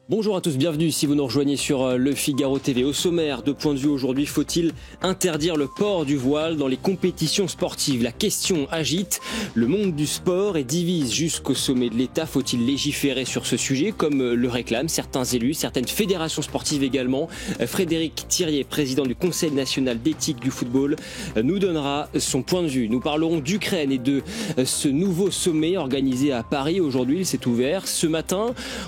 Bonjour à tous, bienvenue si vous nous rejoignez sur Le Figaro TV. Au sommaire, de point de vue aujourd'hui, faut-il interdire le port du voile dans les compétitions sportives? La question agite le monde du sport et divise jusqu'au sommet de l'État. Faut-il légiférer sur ce sujet comme le réclament certains élus, certaines fédérations sportives également? Frédéric Thiriet, président du Conseil national d'éthique du football, nous donnera son point de vue. Nous parlerons d'Ukraine et de ce nouveau sommet organisé à Paris. Aujourd'hui, il s'est ouvert ce matin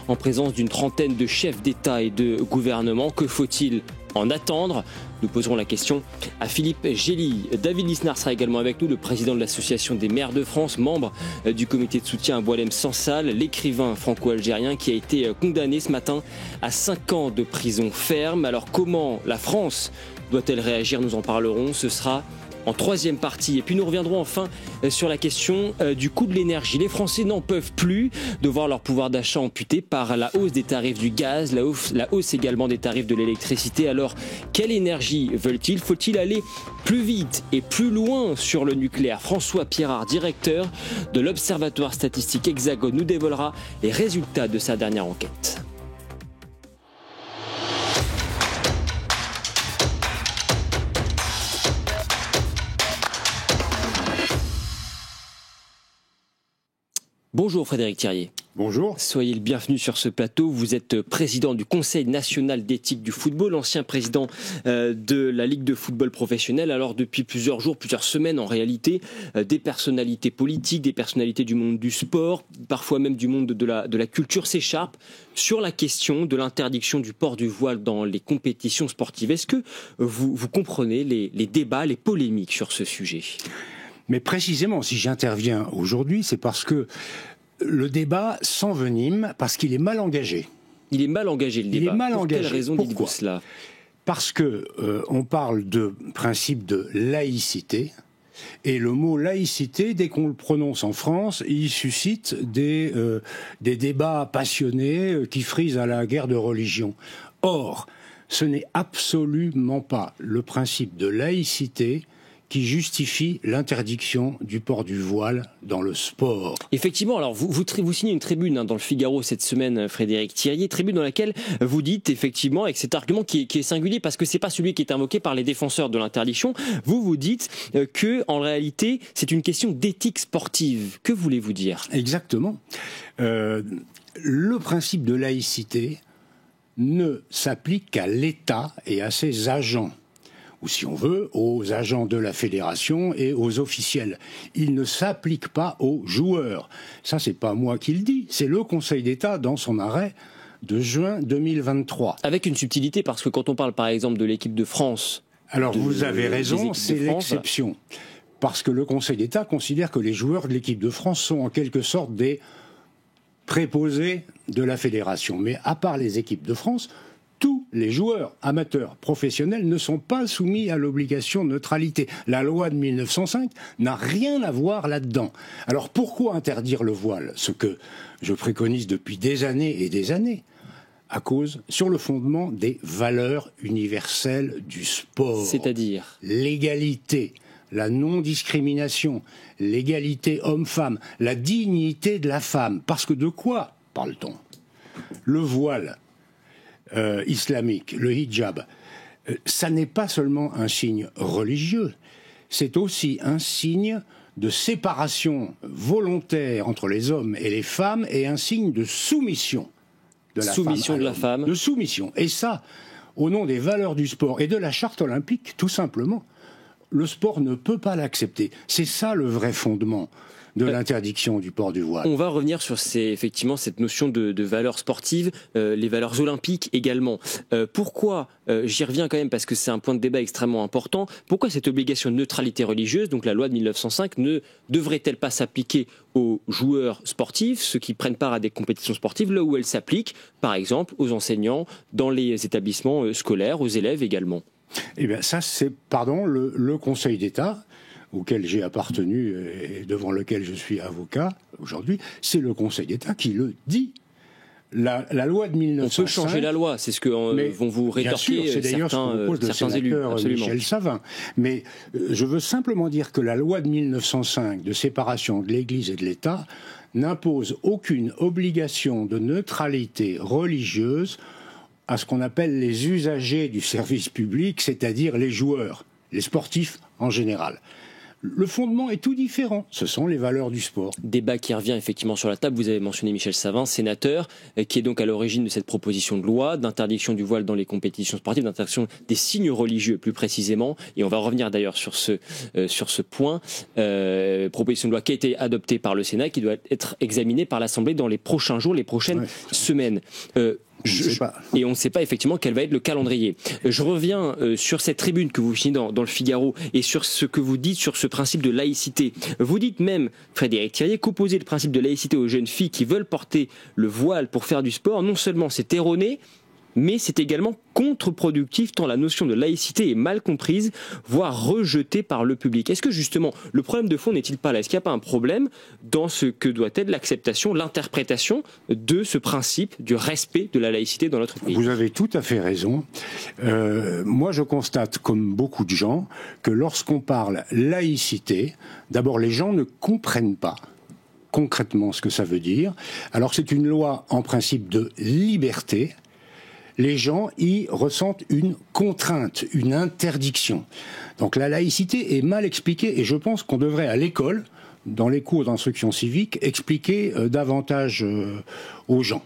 en présence d'une trentaine de chefs d'État et de gouvernement. Que faut-il en attendre? Nous poserons la question à Philippe Gély. David Lisnard sera également avec nous, le président de l'Association des maires de France, membre du comité de soutien à Boualem Sansal, l'écrivain franco-algérien qui a été condamné ce matin à 5 ans de prison ferme. Alors comment la France doit-elle réagir? Nous en parlerons, ce sera en troisième partie. Et puis nous reviendrons enfin sur la question du coût de l'énergie. Les Français n'en peuvent plus de voir leur pouvoir d'achat amputé par la hausse des tarifs du gaz, la hausse également des tarifs de l'électricité. Alors, quelle énergie veulent-ils? Faut-il aller plus vite et plus loin sur le nucléaire? François Pierrard, directeur de l'Observatoire statistique Hexagone, nous dévoilera les résultats de sa dernière enquête. Bonjour Frédéric Thiriet. Bonjour. Soyez le bienvenu sur ce plateau. Vous êtes président du Conseil national d'éthique du football, ancien président de la Ligue de football professionnel. Alors depuis plusieurs jours, plusieurs semaines en réalité, des personnalités politiques, des personnalités du monde du sport, parfois même du monde de la culture s'écharpent sur la question de l'interdiction du port du voile dans les compétitions sportives. Est-ce que vous comprenez les débats, les polémiques sur ce sujet ? Mais précisément, si j'interviens aujourd'hui, c'est parce que le débat s'envenime, parce qu'il est mal engagé. Il est mal engagé, le débat. Il est mal engagé. Pour quelle raison dites-vous cela? Parce que on parle de principe de laïcité, et le mot laïcité, dès qu'on le prononce en France, il suscite des débats passionnés qui frisent à la guerre de religion. Or, ce n'est absolument pas le principe de laïcité qui justifie l'interdiction du port du voile dans le sport. Effectivement, alors vous signez une tribune dans le Figaro cette semaine, Frédéric Thiriet, tribune dans laquelle vous dites effectivement, avec cet argument qui est singulier parce que c'est pas celui qui est invoqué par les défenseurs de l'interdiction, vous dites que en réalité c'est une question d'éthique sportive. Que voulez-vous dire? Exactement. Le principe de laïcité ne s'applique qu'à l'État et à ses agents, ou si on veut, aux agents de la fédération et aux officiels. Il ne s'applique pas aux joueurs. Ça, c'est pas moi qui le dis, c'est le Conseil d'État dans son arrêt de juin 2023. Avec une subtilité, parce que quand on parle par exemple de l'équipe de France... Alors vous avez raison, c'est l'exception. Parce que le Conseil d'État considère que les joueurs de l'équipe de France sont en quelque sorte des préposés de la fédération. Mais à part les équipes de France, tous les joueurs amateurs professionnels ne sont pas soumis à l'obligation de neutralité. La loi de 1905 n'a rien à voir là-dedans. Alors pourquoi interdire le voile? Ce que je préconise depuis des années et des années, sur le fondement des valeurs universelles du sport. C'est-à-dire l'égalité, la non-discrimination, l'égalité homme-femme, la dignité de la femme. Parce que de quoi parle-t-on? Le voile islamique, le hijab, ça n'est pas seulement un signe religieux, c'est aussi un signe de séparation volontaire entre les hommes et les femmes et un signe de soumission de la femme. De soumission. Et ça, au nom des valeurs du sport et de la charte olympique, tout simplement, le sport ne peut pas l'accepter. C'est ça le vrai fondement de l'interdiction du port du voile. On va revenir sur effectivement cette notion de valeurs sportives, les valeurs olympiques également. Pourquoi, j'y reviens quand même parce que c'est un point de débat extrêmement important, pourquoi cette obligation de neutralité religieuse, donc la loi de 1905, ne devrait-elle pas s'appliquer aux joueurs sportifs, ceux qui prennent part à des compétitions sportives, là où elle s'applique, par exemple, aux enseignants, dans les établissements scolaires, aux élèves également? Eh bien ça, c'est, le Conseil d'État, auquel j'ai appartenu et devant lequel je suis avocat aujourd'hui, c'est le Conseil d'État qui le dit. la loi de 1905... On peut changer la loi, c'est ce que vont vous rétorquer c'est d'ailleurs certains élus. Absolument. Michel Savin. Mais je veux simplement dire que la loi de 1905 de séparation de l'Église et de l'État n'impose aucune obligation de neutralité religieuse à ce qu'on appelle les usagers du service public, c'est-à-dire les joueurs, les sportifs en général. Le fondement est tout différent, ce sont les valeurs du sport. Débat qui revient effectivement sur la table, vous avez mentionné Michel Savin, sénateur, qui est donc à l'origine de cette proposition de loi d'interdiction du voile dans les compétitions sportives, d'interdiction des signes religieux plus précisément, et on va revenir d'ailleurs sur ce point, proposition de loi qui a été adoptée par le Sénat, qui doit être examinée par l'Assemblée dans les prochains jours, les prochaines semaines. Et on ne sait pas effectivement quel va être le calendrier. Je reviens sur cette tribune que vous signez dans le Figaro et sur ce que vous dites sur ce principe de laïcité. Vous dites même, Frédéric Thiriet, qu'opposer le principe de laïcité aux jeunes filles qui veulent porter le voile pour faire du sport, non seulement c'est erroné, mais c'est également contre-productif tant la notion de laïcité est mal comprise, voire rejetée par le public. Est-ce que justement, le problème de fond n'est-il pas là? Est-ce qu'il n'y a pas un problème dans ce que doit être l'acceptation, l'interprétation de ce principe du respect de la laïcité dans notre pays? Vous avez tout à fait raison. Moi, je constate, comme beaucoup de gens, que lorsqu'on parle laïcité, d'abord les gens ne comprennent pas concrètement ce que ça veut dire. Alors c'est une loi en principe de liberté. Les gens y ressentent une contrainte, une interdiction. Donc la laïcité est mal expliquée et je pense qu'on devrait à l'école, dans les cours d'instruction civique, expliquer davantage aux gens.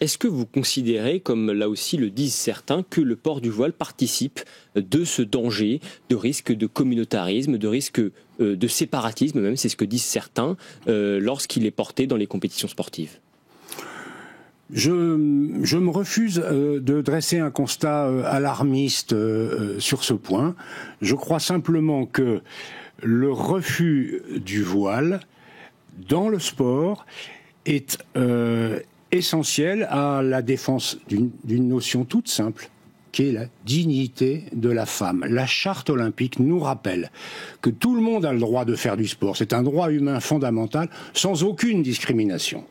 Est-ce que vous considérez, comme là aussi le disent certains, que le port du voile participe de ce danger, de risque de communautarisme, de risque de séparatisme, même c'est ce que disent certains, lorsqu'il est porté dans les compétitions sportives ? Je me refuse de dresser un constat alarmiste sur ce point. Je crois simplement que le refus du voile dans le sport est essentiel à la défense d'une notion toute simple, qui est la dignité de la femme. La charte olympique nous rappelle que tout le monde a le droit de faire du sport. C'est un droit humain fondamental, sans aucune discrimination,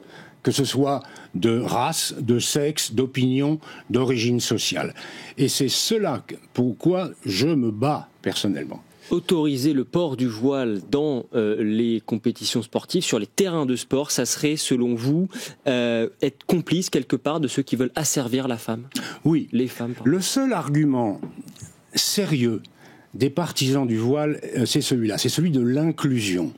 que ce soit de race, de sexe, d'opinion, d'origine sociale. Et c'est cela pourquoi je me bats personnellement. Autoriser le port du voile dans les compétitions sportives, sur les terrains de sport, ça serait, selon vous, être complice quelque part de ceux qui veulent asservir la femme? Oui. Les femmes, pardon. Le seul argument sérieux des partisans du voile, c'est celui-là, c'est celui de l'inclusion.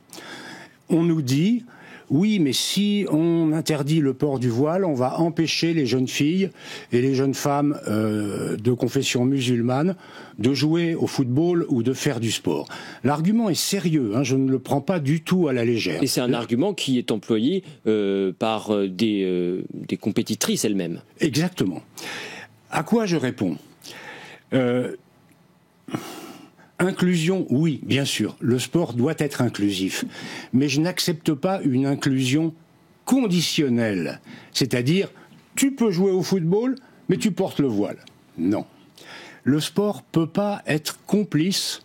On nous dit... Oui, mais si on interdit le port du voile, on va empêcher les jeunes filles et les jeunes femmes de confession musulmane de jouer au football ou de faire du sport. L'argument est sérieux, je ne le prends pas du tout à la légère. Et c'est un argument qui est employé par des compétitrices elles-mêmes. Exactement. À quoi je réponds ? Inclusion, oui, bien sûr, le sport doit être inclusif, mais je n'accepte pas une inclusion conditionnelle, c'est-à-dire tu peux jouer au football, mais tu portes le voile. Non. Le sport peut pas être complice,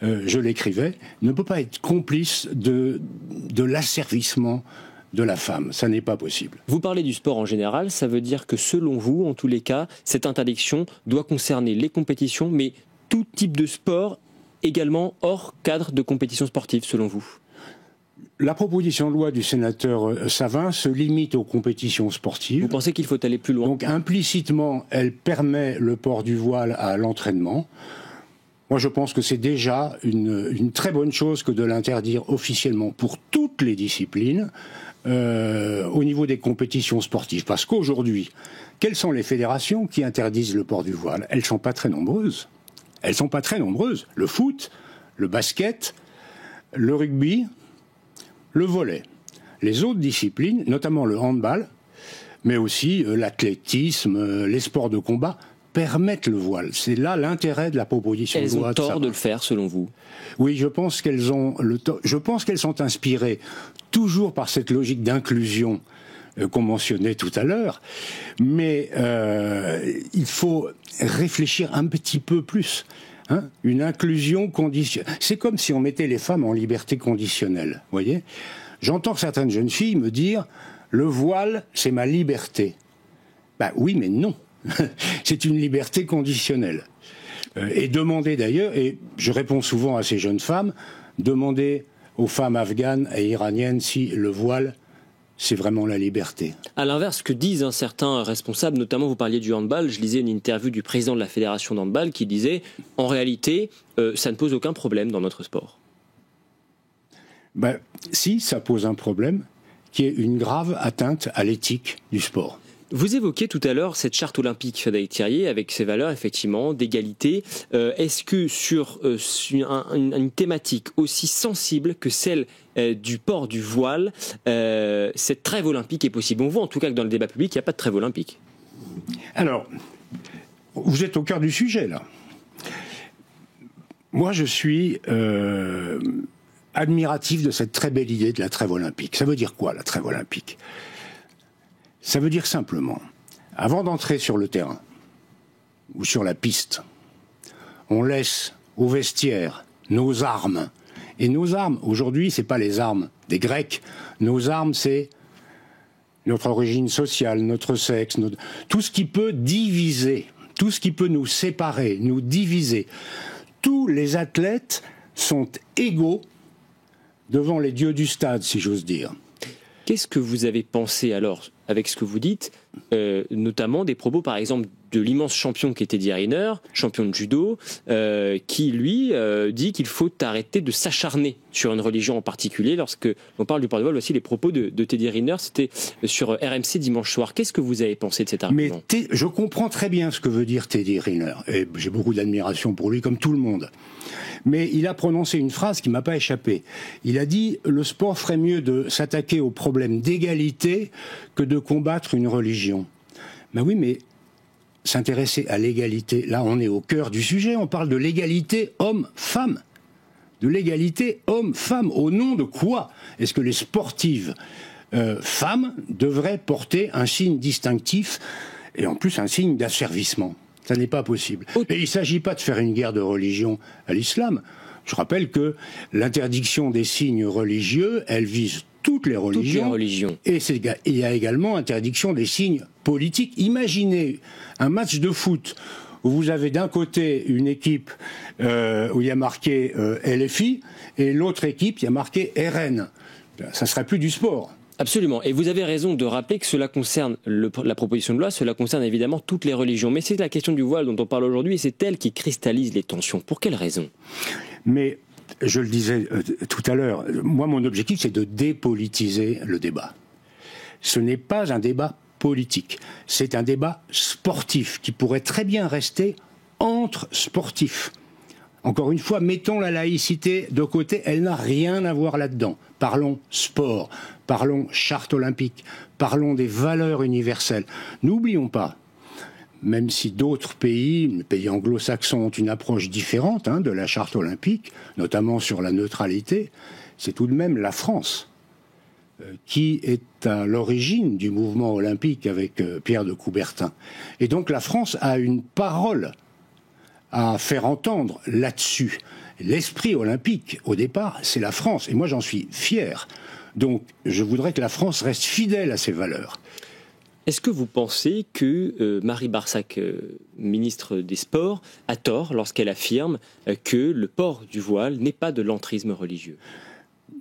je l'écrivais, ne peut pas être complice de l'asservissement de la femme. Ça n'est pas possible. Vous parlez du sport en général, ça veut dire que selon vous, en tous les cas, cette interdiction doit concerner les compétitions, mais tout type de sport également hors cadre de compétition sportive, selon vous? La proposition de loi du sénateur Savin se limite aux compétitions sportives. Vous pensez qu'il faut aller plus loin? Donc implicitement, elle permet le port du voile à l'entraînement. Moi, je pense que c'est déjà une très bonne chose que de l'interdire officiellement pour toutes les disciplines au niveau des compétitions sportives. Parce qu'aujourd'hui, quelles sont les fédérations qui interdisent le port du voile? Elles ne sont pas très nombreuses. Elles sont pas très nombreuses. Le foot, le basket, le rugby, le volley. Les autres disciplines, notamment le handball, mais aussi l'athlétisme, les sports de combat, permettent le voile. C'est là l'intérêt de la proposition de loi. Elles ont tort de le faire, selon vous? Oui, je pense qu'elles ont le tort. Je pense qu'elles sont inspirées toujours par cette logique d'inclusion qu'on mentionnait tout à l'heure, mais il faut réfléchir un petit peu plus. Une inclusion conditionnelle. C'est comme si on mettait les femmes en liberté conditionnelle, voyez. J'entends certaines jeunes filles me dire « le voile, c'est ma liberté ». Ben oui, mais non. C'est une liberté conditionnelle. Et demander d'ailleurs, et je réponds souvent à ces jeunes femmes, demander aux femmes afghanes et iraniennes si le voile, c'est vraiment la liberté. À l'inverse, ce que disent certains responsables, notamment vous parliez du handball, je lisais une interview du président de la fédération d'handball qui disait « En réalité, ça ne pose aucun problème dans notre sport ». Ben, si, ça pose un problème qui est une grave atteinte à l'éthique du sport. Vous évoquiez tout à l'heure cette charte olympique, Frédéric Thiriet, avec ses valeurs effectivement d'égalité. Est-ce que sur une thématique aussi sensible que celle du port du voile, cette trêve olympique est possible? On voit en tout cas que dans le débat public, il n'y a pas de trêve olympique. Alors, vous êtes au cœur du sujet là. Moi, je suis admiratif de cette très belle idée de la trêve olympique. Ça veut dire quoi, la trêve olympique ? Ça veut dire simplement, avant d'entrer sur le terrain ou sur la piste, on laisse au vestiaire nos armes. Et nos armes, aujourd'hui, c'est pas les armes des Grecs. Nos armes, c'est notre origine sociale, notre sexe, tout ce qui peut diviser, tout ce qui peut nous séparer, nous diviser. Tous les athlètes sont égaux devant les dieux du stade, si j'ose dire. Qu'est-ce que vous avez pensé alors avec ce que vous dites, notamment des propos par exemple de l'immense champion qui était Teddy Riner, champion de judo, qui lui dit qu'il faut arrêter de s'acharner sur une religion en particulier. Lorsque on parle du port du voile, voici les propos de Teddy Riner, c'était sur RMC dimanche soir. Qu'est-ce que vous avez pensé de cet argument ? Mais je comprends très bien ce que veut dire Teddy Riner, et j'ai beaucoup d'admiration pour lui, comme tout le monde. Mais il a prononcé une phrase qui ne m'a pas échappé. Il a dit « Le sport ferait mieux de s'attaquer aux problèmes d'égalité que de combattre une religion. » Ben oui, mais s'intéresser à l'égalité, là on est au cœur du sujet, on parle de l'égalité homme-femme. De l'égalité homme-femme. Au nom de quoi est-ce que les sportives femmes devraient porter un signe distinctif et en plus un signe d'asservissement ? Ça n'est pas possible. Et il ne s'agit pas de faire une guerre de religion à l'islam. Je rappelle que l'interdiction des signes religieux, elle vise toutes les religions. Et il y a également interdiction des signes politiques. Imaginez un match de foot où vous avez d'un côté une équipe où il y a marqué LFI et l'autre équipe, il y a marqué RN. Ça ne serait plus du sport. Absolument. Et vous avez raison de rappeler que cela concerne la proposition de loi, cela concerne évidemment toutes les religions. Mais c'est la question du voile dont on parle aujourd'hui et c'est elle qui cristallise les tensions. Pour quelle raison ? Mais, je le disais tout à l'heure, moi mon objectif c'est de dépolitiser le débat. Ce n'est pas un débat politique, c'est un débat sportif qui pourrait très bien rester entre sportifs. Encore une fois, mettons la laïcité de côté, elle n'a rien à voir là-dedans. Parlons sport, parlons charte olympique, parlons des valeurs universelles. N'oublions pas, même si d'autres pays, les pays anglo-saxons ont une approche différente de la charte olympique, notamment sur la neutralité, c'est tout de même la France qui est à l'origine du mouvement olympique avec Pierre de Coubertin. Et donc la France a une parole à faire entendre là-dessus. L'esprit olympique, au départ, c'est la France. Et moi, j'en suis fier. Donc, je voudrais que la France reste fidèle à ses valeurs. Est-ce que vous pensez que Marie Barsac, ministre des Sports, a tort lorsqu'elle affirme que le port du voile n'est pas de l'entrisme religieux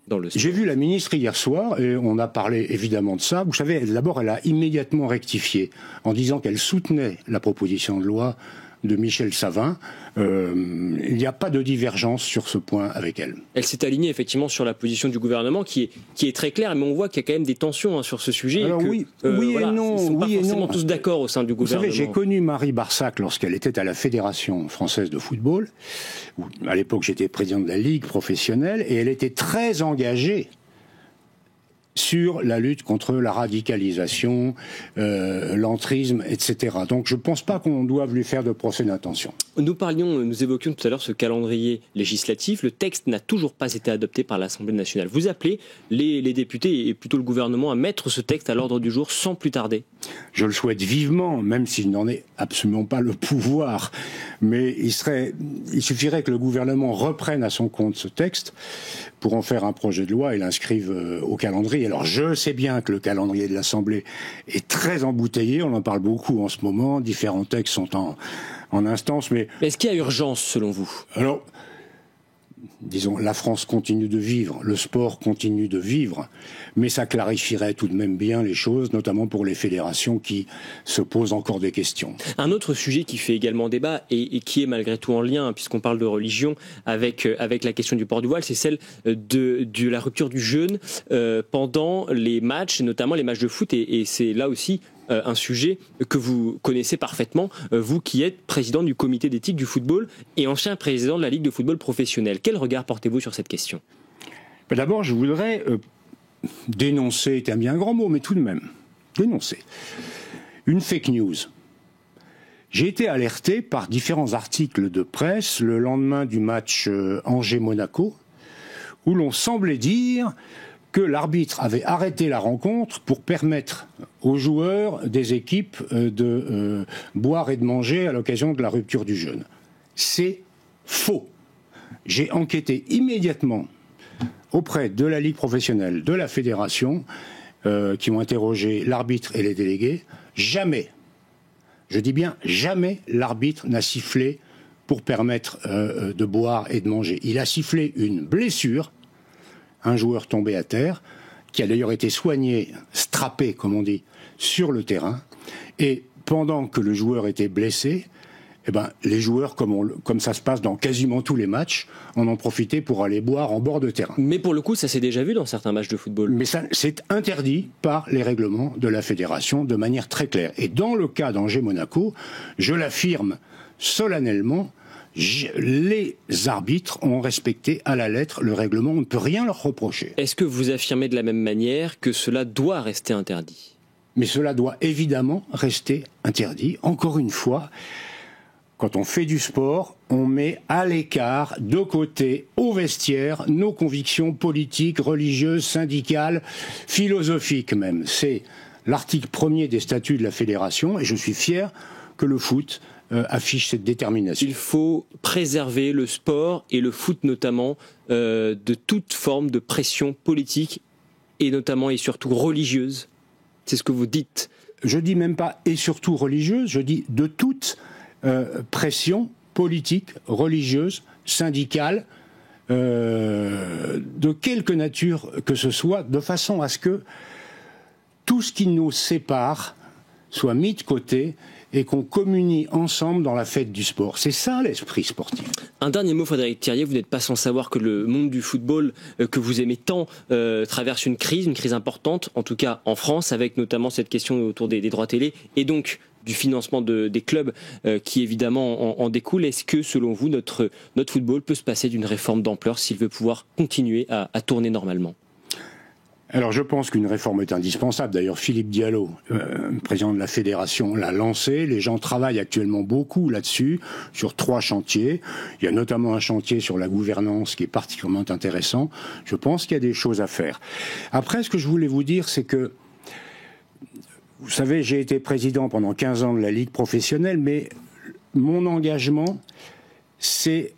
dans le sport ? J'ai vu la ministre hier soir, et on a parlé évidemment de ça. Vous savez, d'abord, elle a immédiatement rectifié en disant qu'elle soutenait la proposition de loi de Michel Savin. Il n'y a pas de divergence sur ce point avec elle. Elle s'est alignée effectivement sur la position du gouvernement qui est très claire, mais on voit qu'il y a quand même des tensions sur ce sujet. Alors, oui et non. Ils ne sont pas forcément tous d'accord au sein du gouvernement. Vous savez, j'ai connu Marie Barsac lorsqu'elle était à la Fédération française de football. Où, à l'époque, j'étais président de la Ligue professionnelle, et elle était très engagée sur la lutte contre la radicalisation, l'entrisme, etc. Donc je ne pense pas qu'on doive lui faire de procès d'intention. Nous évoquions tout à l'heure ce calendrier législatif. Le texte n'a toujours pas été adopté par l'Assemblée nationale. Vous appelez les députés et plutôt le gouvernement à mettre ce texte à l'ordre du jour sans plus tarder ? Je le souhaite vivement, même s'il n'en est absolument pas le pouvoir. Mais il suffirait que le gouvernement reprenne à son compte ce texte pour en faire un projet de loi et l'inscrive au calendrier. calendrier. Alors je sais bien que le calendrier de l'Assemblée est très embouteillé, on en parle beaucoup en ce moment, différents textes sont en instance, mais... Est-ce qu'il y a urgence selon vous? Alors, disons, la France continue de vivre, le sport continue de vivre, mais ça clarifierait tout de même bien les choses, notamment pour les fédérations qui se posent encore des questions. Un autre sujet qui fait également débat et qui est malgré tout en lien, puisqu'on parle de religion, avec la question du port du voile, c'est celle de la rupture du jeûne pendant les matchs, notamment les matchs de foot, et c'est là aussi un sujet que vous connaissez parfaitement, vous qui êtes président du comité d'éthique du football et ancien président de la Ligue de football professionnel. Quel regard portez-vous sur cette question? D'abord, je voudrais dénoncer, c'est un bien grand mot, mais tout de même, dénoncer une fake news. J'ai été alerté par différents articles de presse le lendemain du match Angers-Monaco, où l'on semblait dire que l'arbitre avait arrêté la rencontre pour permettre aux joueurs des équipes de boire et de manger à l'occasion de la rupture du jeûne. C'est faux. J'ai enquêté immédiatement auprès de la Ligue professionnelle, de la fédération, qui ont interrogé l'arbitre et les délégués. Jamais, je dis bien jamais, l'arbitre n'a sifflé pour permettre de boire et de manger. Il a sifflé une blessure, un joueur tombé à terre, qui a d'ailleurs été soigné, strappé, comme on dit, sur le terrain. Et pendant que le joueur était blessé, eh ben, les joueurs, comme ça se passe dans quasiment tous les matchs, en ont profité pour aller boire en bord de terrain. Mais pour le coup, ça s'est déjà vu dans certains matchs de football. Mais ça, c'est interdit par les règlements de la fédération de manière très claire. Et dans le cas d'Angers-Monaco, je l'affirme solennellement, les arbitres ont respecté à la lettre le règlement, on ne peut rien leur reprocher. Est-ce que vous affirmez de la même manière que cela doit rester interdit? Mais cela doit évidemment rester interdit. Encore une fois, quand on fait du sport, on met à l'écart, de côté, au vestiaire, nos convictions politiques, religieuses, syndicales, philosophiques même. C'est l'article 1er des statuts de la fédération et je suis fier que le foot affiche cette détermination. Il faut préserver le sport et le foot notamment de toute forme de pression politique et notamment et surtout religieuse. C'est ce que vous dites. Je dis même pas et surtout religieuse, je dis de toute pression politique, religieuse, syndicale, de quelque nature que ce soit, de façon à ce que tout ce qui nous sépare soit mis de côté et qu'on communie ensemble dans la fête du sport. C'est ça l'esprit sportif. Un dernier mot, Frédéric Thiriet, vous n'êtes pas sans savoir que le monde du football que vous aimez tant traverse une crise importante, en tout cas en France, avec notamment cette question autour des droits télé et donc du financement des clubs qui évidemment en découle. Est-ce que selon vous, notre football peut se passer d'une réforme d'ampleur s'il veut pouvoir continuer à tourner normalement ? Alors je pense qu'une réforme est indispensable. D'ailleurs Philippe Diallo, président de la fédération, l'a lancé. Les gens travaillent actuellement beaucoup là-dessus, sur 3 chantiers. Il y a notamment un chantier sur la gouvernance qui est particulièrement intéressant. Je pense qu'il y a des choses à faire. Après, ce que je voulais vous dire, c'est que, vous savez, j'ai été président pendant 15 ans de la Ligue professionnelle, mais mon engagement, c'est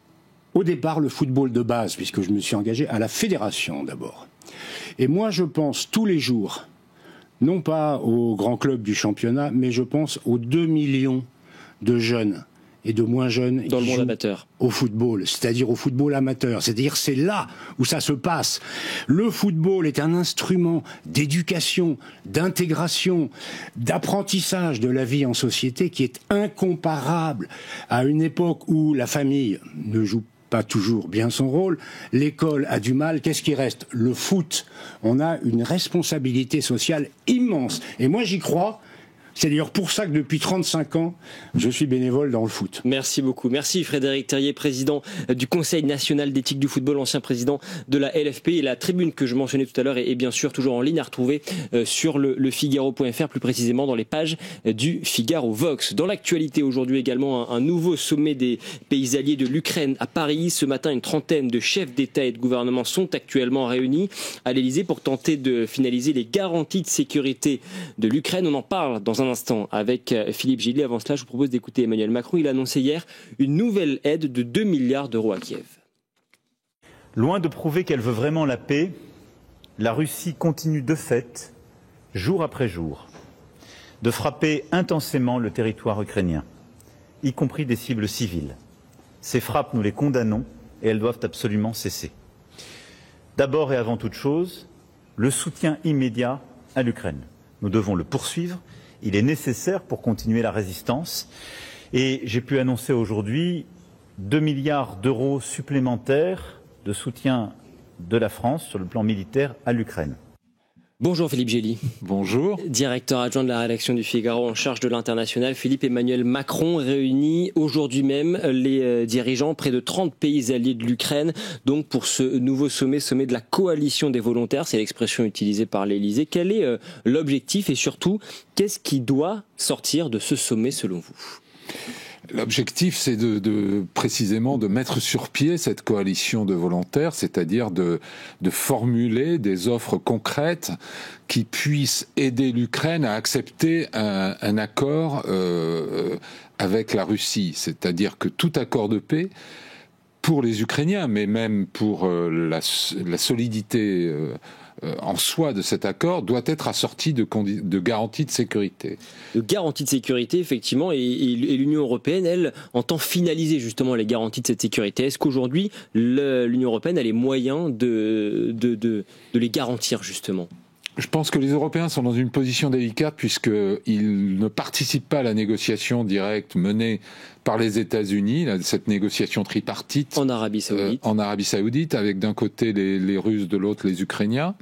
au départ le football de base, puisque je me suis engagé à la fédération d'abord. Et moi, je pense tous les jours, non pas aux grands clubs du championnat, mais je pense aux 2 millions de jeunes et de moins jeunes dans le monde amateur au football, c'est-à-dire au football amateur. C'est-à-dire c'est là où ça se passe. Le football est un instrument d'éducation, d'intégration, d'apprentissage de la vie en société qui est incomparable à une époque où la famille ne joue pas toujours bien son rôle, l'école a du mal, qu'est-ce qui reste? Le foot. On a une responsabilité sociale immense. Et moi j'y crois. C'est d'ailleurs pour ça que depuis 35 ans, je suis bénévole dans le foot. Merci beaucoup. Merci Frédéric Thiriet, président du Conseil national d'éthique du football, ancien président de la LFP. Et la tribune que je mentionnais tout à l'heure est bien sûr toujours en ligne à retrouver sur le Figaro.fr, plus précisément dans les pages du Figaro Vox. Dans l'actualité aujourd'hui également, un nouveau sommet des pays alliés de l'Ukraine à Paris. Ce matin, une trentaine de chefs d'État et de gouvernement sont actuellement réunis à l'Elysée pour tenter de finaliser les garanties de sécurité de l'Ukraine. On en parle dans un instant avec Philippe Gillet. Avant cela, je vous propose d'écouter Emmanuel Macron. Il a annoncé hier une nouvelle aide de 2 milliards d'euros à Kiev. Loin de prouver qu'elle veut vraiment la paix, la Russie continue de fait, jour après jour, de frapper intensément le territoire ukrainien, y compris des cibles civiles. Ces frappes, nous les condamnons et elles doivent absolument cesser. D'abord et avant toute chose, le soutien immédiat à l'Ukraine. Nous devons le poursuivre, il est nécessaire pour continuer la résistance et j'ai pu annoncer aujourd'hui 2 milliards d'euros supplémentaires de soutien de la France sur le plan militaire à l'Ukraine. Bonjour Philippe Gély. Bonjour. Directeur adjoint de la rédaction du Figaro en charge de l'international. Philippe-Emmanuel Macron réunit aujourd'hui même les dirigeants, près de 30 pays alliés de l'Ukraine, donc pour ce nouveau sommet de la coalition des volontaires, c'est l'expression utilisée par l'Elysée. Quel est l'objectif et surtout, qu'est-ce qui doit sortir de ce sommet selon vous ? L'objectif, c'est précisément de mettre sur pied cette coalition de volontaires, c'est-à-dire de formuler des offres concrètes qui puissent aider l'Ukraine à accepter un accord avec la Russie. C'est-à-dire que tout accord de paix, pour les Ukrainiens, mais même pour la solidité en soi de cet accord, doit être assorti de garanties de sécurité. De garanties de sécurité, effectivement, et l'Union européenne, elle, entend finaliser justement les garanties de cette sécurité. Est-ce qu'aujourd'hui, l'Union européenne a les moyens de les garantir, justement ? Je pense que les Européens sont dans une position délicate puisqu'ils ne participent pas à la négociation directe menée par les États-Unis, cette négociation tripartite en Arabie Saoudite, avec d'un côté les Russes, de l'autre les Ukrainiens.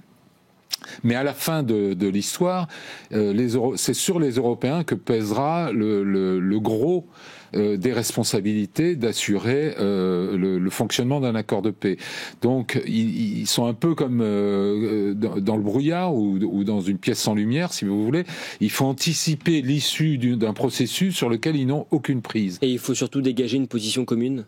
Mais à la fin de l'histoire, c'est sur les Européens que pèsera le gros des responsabilités d'assurer le fonctionnement d'un accord de paix. Donc ils sont un peu comme dans le brouillard ou dans une pièce sans lumière, si vous voulez. Il faut anticiper l'issue d'un processus sur lequel ils n'ont aucune prise. Et il faut surtout dégager une position commune ?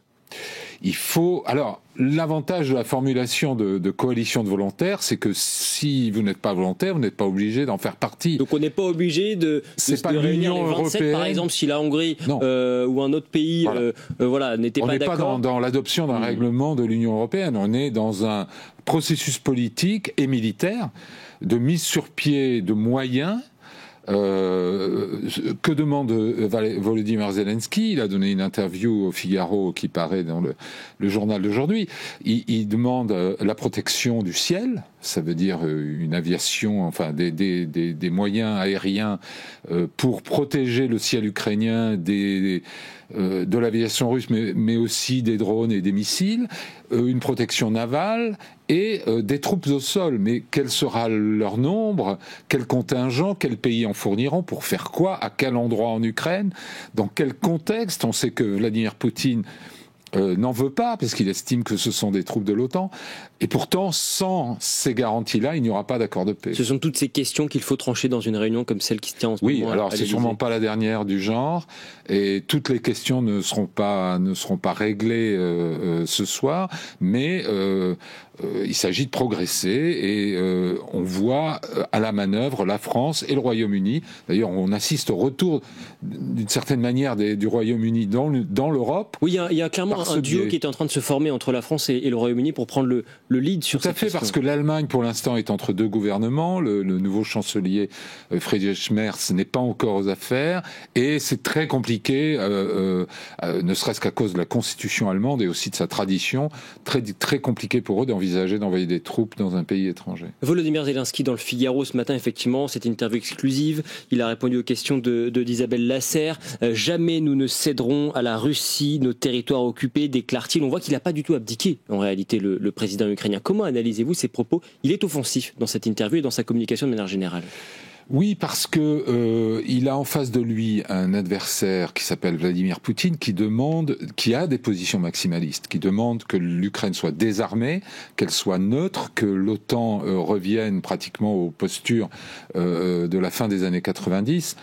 Alors, l'avantage de la formulation de coalition de volontaires, c'est que si vous n'êtes pas volontaire, vous n'êtes pas obligé d'en faire partie. Donc on n'est pas obligé de réunir les 27, par exemple, si la Hongrie ou un autre pays n'était pas d'accord. On n'est pas dans l'adoption d'un règlement de l'Union européenne, on est dans un processus politique et militaire de mise sur pied de moyens. Que demande Volodymyr Zelensky? Il a donné une interview au Figaro qui paraît dans le journal d'aujourd'hui. Il demande la protection du ciel, ça veut dire une aviation, enfin des moyens aériens pour protéger le ciel ukrainien de l'aviation russe, mais aussi des drones et des missiles, une protection navale et des troupes au sol. Mais quel sera leur nombre? Quel contingent? Quels pays en fourniront? Pour faire quoi? À quel endroit en Ukraine? Dans quel contexte? On sait que Vladimir Poutine n'en veut pas, parce qu'il estime que ce sont des troupes de l'OTAN. Et pourtant, sans ces garanties-là, il n'y aura pas d'accord de paix. Ce sont toutes ces questions qu'il faut trancher dans une réunion comme celle qui se tient en ce moment. Oui, alors c'est sûrement pas la dernière du genre, et toutes les questions ne seront pas réglées ce soir, mais il s'agit de progresser, et on voit à la manœuvre la France et le Royaume-Uni. D'ailleurs, on assiste au retour, d'une certaine manière, du Royaume-Uni dans l'Europe. Oui, il y a clairement un duo qui est en train de se former entre la France et le Royaume-Uni pour prendre le lead sur cette question. Tout à fait, parce que l'Allemagne, pour l'instant, est entre deux gouvernements. Le nouveau chancelier Friedrich Merz n'est pas encore aux affaires, et c'est très compliqué, ne serait-ce qu'à cause de la constitution allemande et aussi de sa tradition, très, très compliqué pour eux d'envisager d'envoyer des troupes dans un pays étranger. Volodymyr Zelensky dans le Figaro ce matin, effectivement, cette interview exclusive, il a répondu aux questions d'Isabelle Lasserre. Jamais nous ne céderons à la Russie nos territoires occupés, déclare-t-il. On voit qu'il n'a pas du tout abdiqué, en réalité, le président ukrainien. Comment analysez-vous ces propos? Il est offensif dans cette interview et dans sa communication de manière générale. Oui, parce que il a en face de lui un adversaire qui s'appelle Vladimir Poutine, qui a des positions maximalistes, qui demande que l'Ukraine soit désarmée, qu'elle soit neutre, que l'OTAN revienne pratiquement aux postures de la fin des années 90.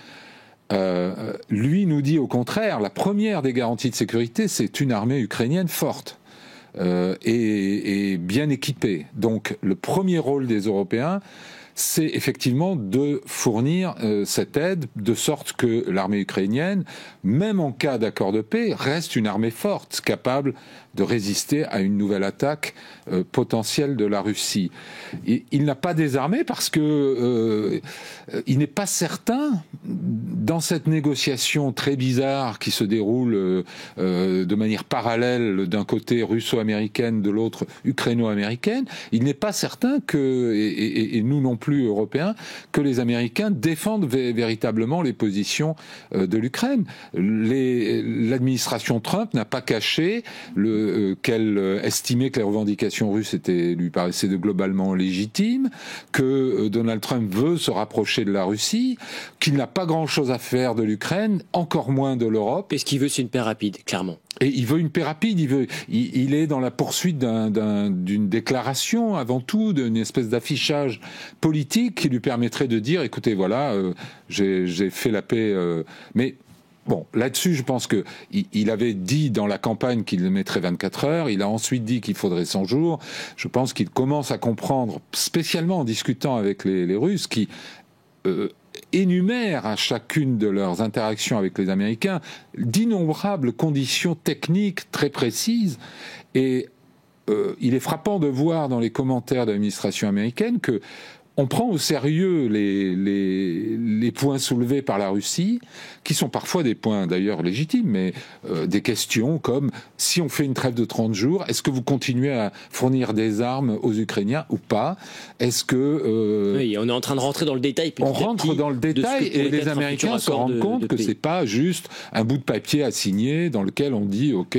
Lui nous dit au contraire, la première des garanties de sécurité, c'est une armée ukrainienne forte. Et bien équipée. Donc le premier rôle des Européens, c'est effectivement de fournir cette aide de sorte que l'armée ukrainienne, même en cas d'accord de paix, reste une armée forte, capable de résister à une nouvelle attaque potentielle de la Russie. Et il n'a pas désarmé parce que il n'est pas certain, dans cette négociation très bizarre qui se déroule de manière parallèle, d'un côté russo-américaine, de l'autre ukraino-américaine, il n'est pas certain que, et nous non plus Européens, que les Américains défendent véritablement les positions de l'Ukraine. L'administration Trump n'a pas caché qu'elle estimait que les revendications russes lui paraissaient globalement légitimes, que Donald Trump veut se rapprocher de la Russie, qu'il n'a pas grand-chose à faire de l'Ukraine, encore moins de l'Europe. Et ce qu'il veut, c'est une paix rapide, clairement. Et il veut une paix rapide, il est dans la poursuite d'une déclaration, avant tout, d'une espèce d'affichage politique qui lui permettrait de dire, écoutez, voilà, j'ai fait la paix, mais... Bon, là-dessus, je pense que il avait dit dans la campagne qu'il mettrait 24 heures, il a ensuite dit qu'il faudrait 100 jours. Je pense qu'il commence à comprendre, spécialement en discutant avec les Russes, qui énumèrent à chacune de leurs interactions avec les Américains d'innombrables conditions techniques très précises. Et il est frappant de voir dans les commentaires de l'administration américaine que on prend au sérieux les points soulevés par la Russie, qui sont parfois des points d'ailleurs légitimes, mais des questions comme si on fait une trêve de 30 jours, est-ce que vous continuez à fournir des armes aux Ukrainiens ou pas? Est-ce que... Oui, on est en train de rentrer dans le détail. On rentre dans le détail et les Américains se rendent compte que c'est pas juste un bout de papier à signer dans lequel on dit ok,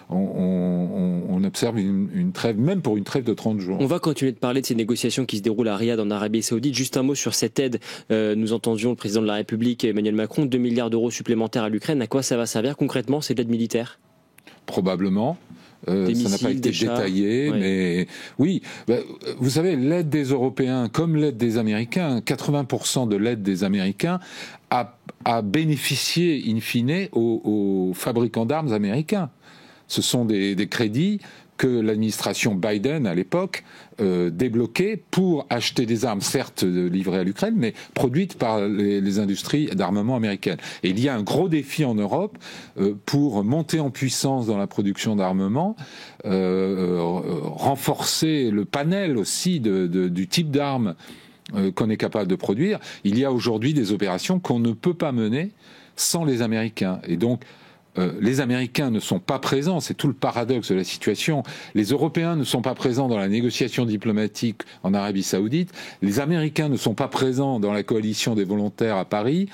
on observe une trêve, même pour une trêve de 30 jours. On va continuer de parler de ces négociations qui se déroulent à Riyad en Arabie Saoudite. Juste un mot sur cette aide. Nous entendions le président de la République, Emmanuel Macron, 2 milliards d'euros supplémentaires à l'Ukraine. À quoi ça va servir concrètement? C'est de l'aide militaire? Probablement. Ça n'a pas été détaillé, oui. Mais oui, vous savez, l'aide des Européens comme l'aide des Américains, 80% de l'aide des Américains a bénéficié in fine aux fabricants d'armes américains. Ce sont des crédits que l'administration Biden, à l'époque, débloquait pour acheter des armes, certes livrées à l'Ukraine, mais produites par les industries d'armement américaines. Et il y a un gros défi en Europe pour monter en puissance dans la production d'armement, renforcer le panel aussi du type d'armes qu'on est capable de produire. Il y a aujourd'hui des opérations qu'on ne peut pas mener sans les Américains. Et donc, les Américains ne sont pas présents, c'est tout le paradoxe de la situation. Les Européens ne sont pas présents dans la négociation diplomatique en Arabie Saoudite. Les Américains ne sont pas présents dans la coalition des volontaires à Paris,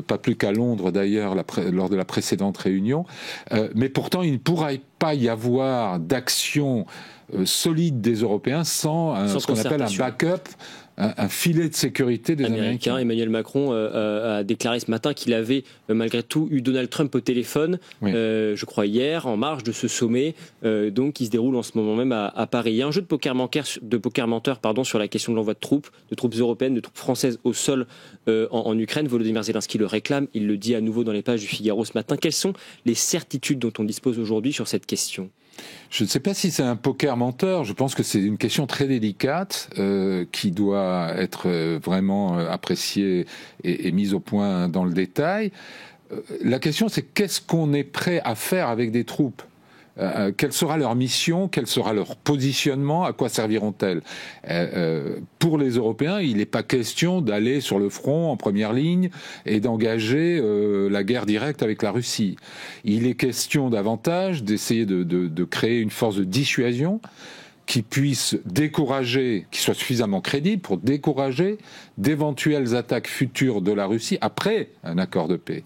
pas plus qu'à Londres d'ailleurs lors de la précédente réunion. Mais pourtant, il ne pourrait pas y avoir d'action solide des Européens sans ce qu'on appelle un backup, un filet de sécurité des Américains. Emmanuel Macron a déclaré ce matin qu'il avait malgré tout eu Donald Trump au téléphone, oui. Je crois hier, en marge de ce sommet, donc qui se déroule en ce moment même à Paris. Il y a un jeu de poker menteur sur la question de l'envoi de troupes européennes, de troupes françaises au sol en Ukraine. Volodymyr Zelensky le réclame, il le dit à nouveau dans les pages du Figaro ce matin. Quelles sont les certitudes dont on dispose aujourd'hui sur cette question ? Je ne sais pas si c'est un poker menteur, je pense que c'est une question très délicate qui doit être vraiment appréciée et mise au point dans le détail. La question c'est qu'est-ce qu'on est prêt à faire avec des troupes ? Quelle sera leur mission, quel sera leur positionnement, à quoi serviront-elles? Pour les Européens, il n'est pas question d'aller sur le front en première ligne et d'engager la guerre directe avec la Russie. Il est question davantage d'essayer de créer une force de dissuasion qui puisse décourager, qui soit suffisamment crédible pour décourager d'éventuelles attaques futures de la Russie après un accord de paix.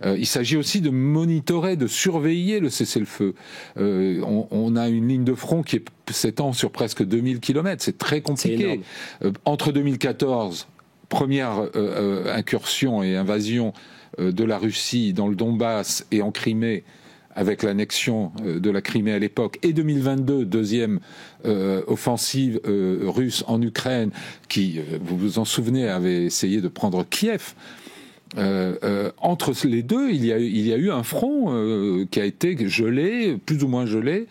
Il s'agit aussi de monitorer, de surveiller le cessez-le-feu. On a une ligne de front qui s'étend sur presque 2000 km. C'est très compliqué. Entre 2014, première incursion et invasion de la Russie dans le Donbass et en Crimée, avec l'annexion de la Crimée à l'époque, et 2022, deuxième offensive russe en Ukraine, qui, vous vous en souvenez, avait essayé de prendre Kiev. Entre les deux, il y a eu un front qui a été gelé, plus ou moins gelé,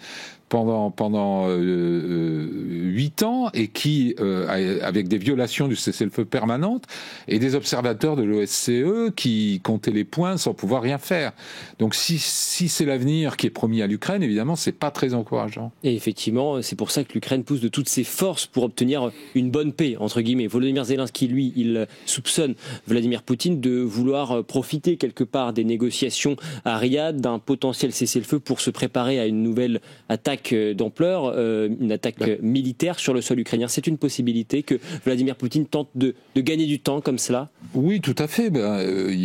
pendant 8 ans et qui, avec des violations du cessez-le-feu permanentes, et des observateurs de l'OSCE qui comptaient les points sans pouvoir rien faire. Donc si c'est l'avenir qui est promis à l'Ukraine, évidemment, c'est pas très encourageant. Et effectivement, c'est pour ça que l'Ukraine pousse de toutes ses forces pour obtenir une bonne paix, entre guillemets. Volodymyr Zelensky, lui, il soupçonne Vladimir Poutine de vouloir profiter quelque part des négociations à Riyad, d'un potentiel cessez-le-feu pour se préparer à une nouvelle attaque d'ampleur, une attaque militaire sur le sol ukrainien. C'est une possibilité que Vladimir Poutine tente de gagner du temps comme cela? Oui, tout à fait. Il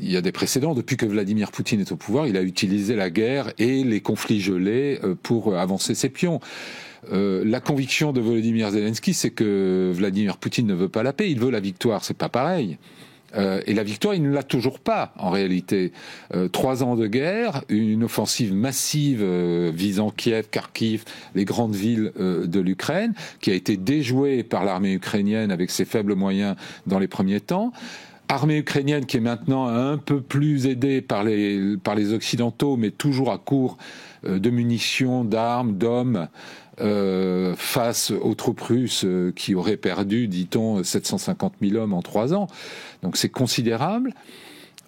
y a des précédents. Depuis que Vladimir Poutine est au pouvoir, il a utilisé la guerre et les conflits gelés pour avancer ses pions. La conviction de Volodymyr Zelensky, c'est que Vladimir Poutine ne veut pas la paix, il veut la victoire. C'est pas pareil. Et la victoire, il ne l'a toujours pas, en réalité. 3 ans de guerre, une offensive massive visant Kiev, Kharkiv, les grandes villes de l'Ukraine, qui a été déjouée par l'armée ukrainienne avec ses faibles moyens dans les premiers temps. Armée ukrainienne qui est maintenant un peu plus aidée par les Occidentaux, mais toujours à court de munitions, d'armes, d'hommes, face aux troupes russes qui auraient perdu, dit-on, 750 000 hommes en 3 ans. Donc c'est considérable.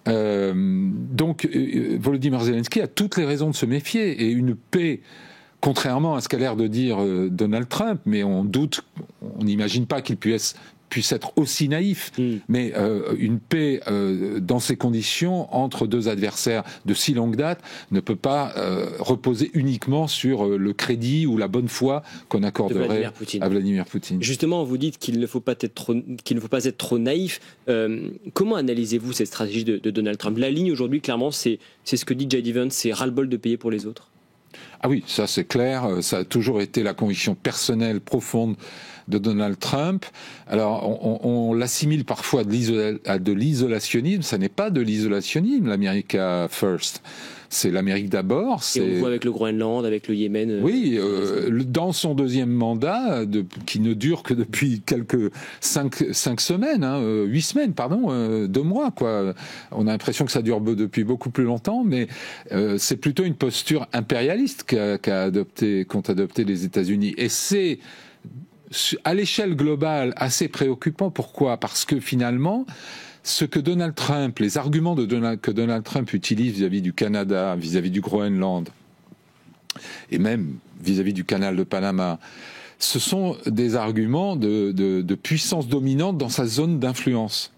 Donc Volodymyr Zelensky a toutes les raisons de se méfier. Et une paix, contrairement à ce qu'a l'air de dire Donald Trump, mais on n'imagine pas qu'il puisse être aussi naïf, mais une paix dans ces conditions entre 2 adversaires de si longue date ne peut pas reposer uniquement sur le crédit ou la bonne foi qu'on accorderait à Vladimir Poutine. Justement, vous dites qu'il ne faut pas être trop naïf. Comment analysez-vous cette stratégie de Donald Trump? La ligne aujourd'hui, clairement, c'est ce que dit J.D. Vance, c'est ras-le-bol de payer pour les autres. Ah oui, ça c'est clair, ça a toujours été la conviction personnelle profonde de Donald Trump. Alors on l'assimile parfois à de l'isolationnisme, ça n'est pas de l'isolationnisme, l'America First. C'est l'Amérique d'abord. Et on le voit avec le Groenland, avec le Yémen. Oui, dans son 2e mandat, qui ne dure que depuis 5 semaines, 8 semaines, pardon, 2 mois, quoi. On a l'impression que ça dure depuis beaucoup plus longtemps, mais c'est plutôt une posture impérialiste qu'ont adopté les États-Unis. Et c'est, à l'échelle globale, assez préoccupant. Pourquoi ? Parce que finalement, ce que Donald Trump, les arguments que Donald Trump utilise vis-à-vis du Canada, vis-à-vis du Groenland, et même vis-à-vis du canal de Panama, ce sont des arguments de puissance dominante dans sa zone d'influence.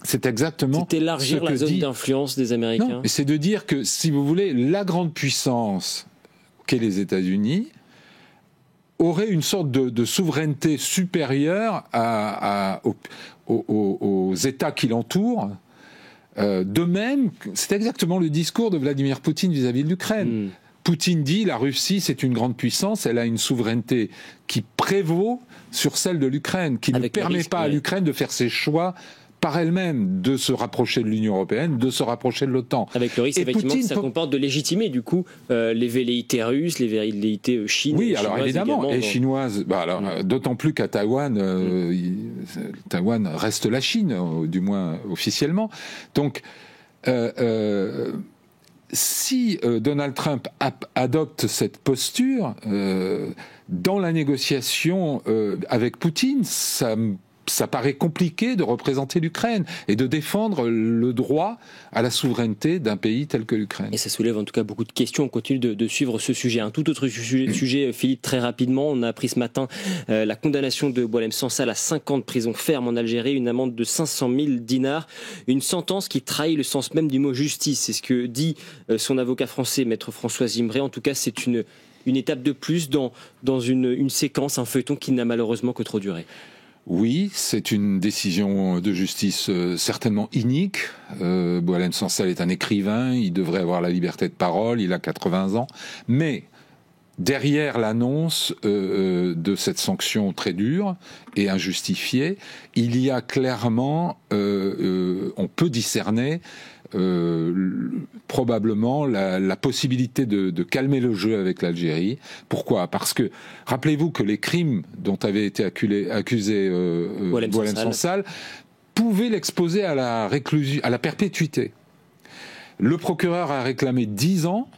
C'est exactement c'est élargir ce que la zone d'influence des Américains. Non, mais c'est de dire que, si vous voulez, la grande puissance qu'est les États-Unis aurait une sorte de souveraineté supérieure aux États qui l'entourent. De même, c'est exactement le discours de Vladimir Poutine vis-à-vis de l'Ukraine. Poutine dit la Russie, c'est une grande puissance, elle a une souveraineté qui prévaut sur celle de l'Ukraine, qui ne permet pas à l'Ukraine de faire ses choix par elle-même, de se rapprocher de l'Union européenne, de se rapprocher de l'OTAN. Avec le risque, effectivement, que ça comporte de légitimer, du coup, les velléités russes, les velléités chinoises. Oui, alors évidemment, et chinoises. D'autant plus qu'à Taïwan, Taïwan reste la Chine, du moins officiellement. Donc, si Donald Trump adopte cette posture, dans la négociation avec Poutine, ça paraît compliqué de représenter l'Ukraine et de défendre le droit à la souveraineté d'un pays tel que l'Ukraine. Et ça soulève en tout cas beaucoup de questions. On continue de suivre ce sujet. Un tout autre sujet, Philippe, très rapidement. On a appris ce matin la condamnation de Boualem Sansal à 5 ans de prison ferme en Algérie, une amende de 500 000 dinars, une sentence qui trahit le sens même du mot justice. C'est ce que dit son avocat français, maître François Zimbré. En tout cas, c'est une étape de plus dans une séquence, un feuilleton qui n'a malheureusement que trop duré. Oui, c'est une décision de justice certainement inique. Boualem Sansal est un écrivain, il devrait avoir la liberté de parole, il a 80 ans. Mais derrière l'annonce de cette sanction très dure et injustifiée, il y a clairement, on peut discerner probablement la possibilité de calmer le jeu avec l'Algérie. Pourquoi ? Parce que, rappelez-vous que les crimes dont avait été accusé Boualem Sansal pouvaient l'exposer à la perpétuité. Le procureur a réclamé 10 ans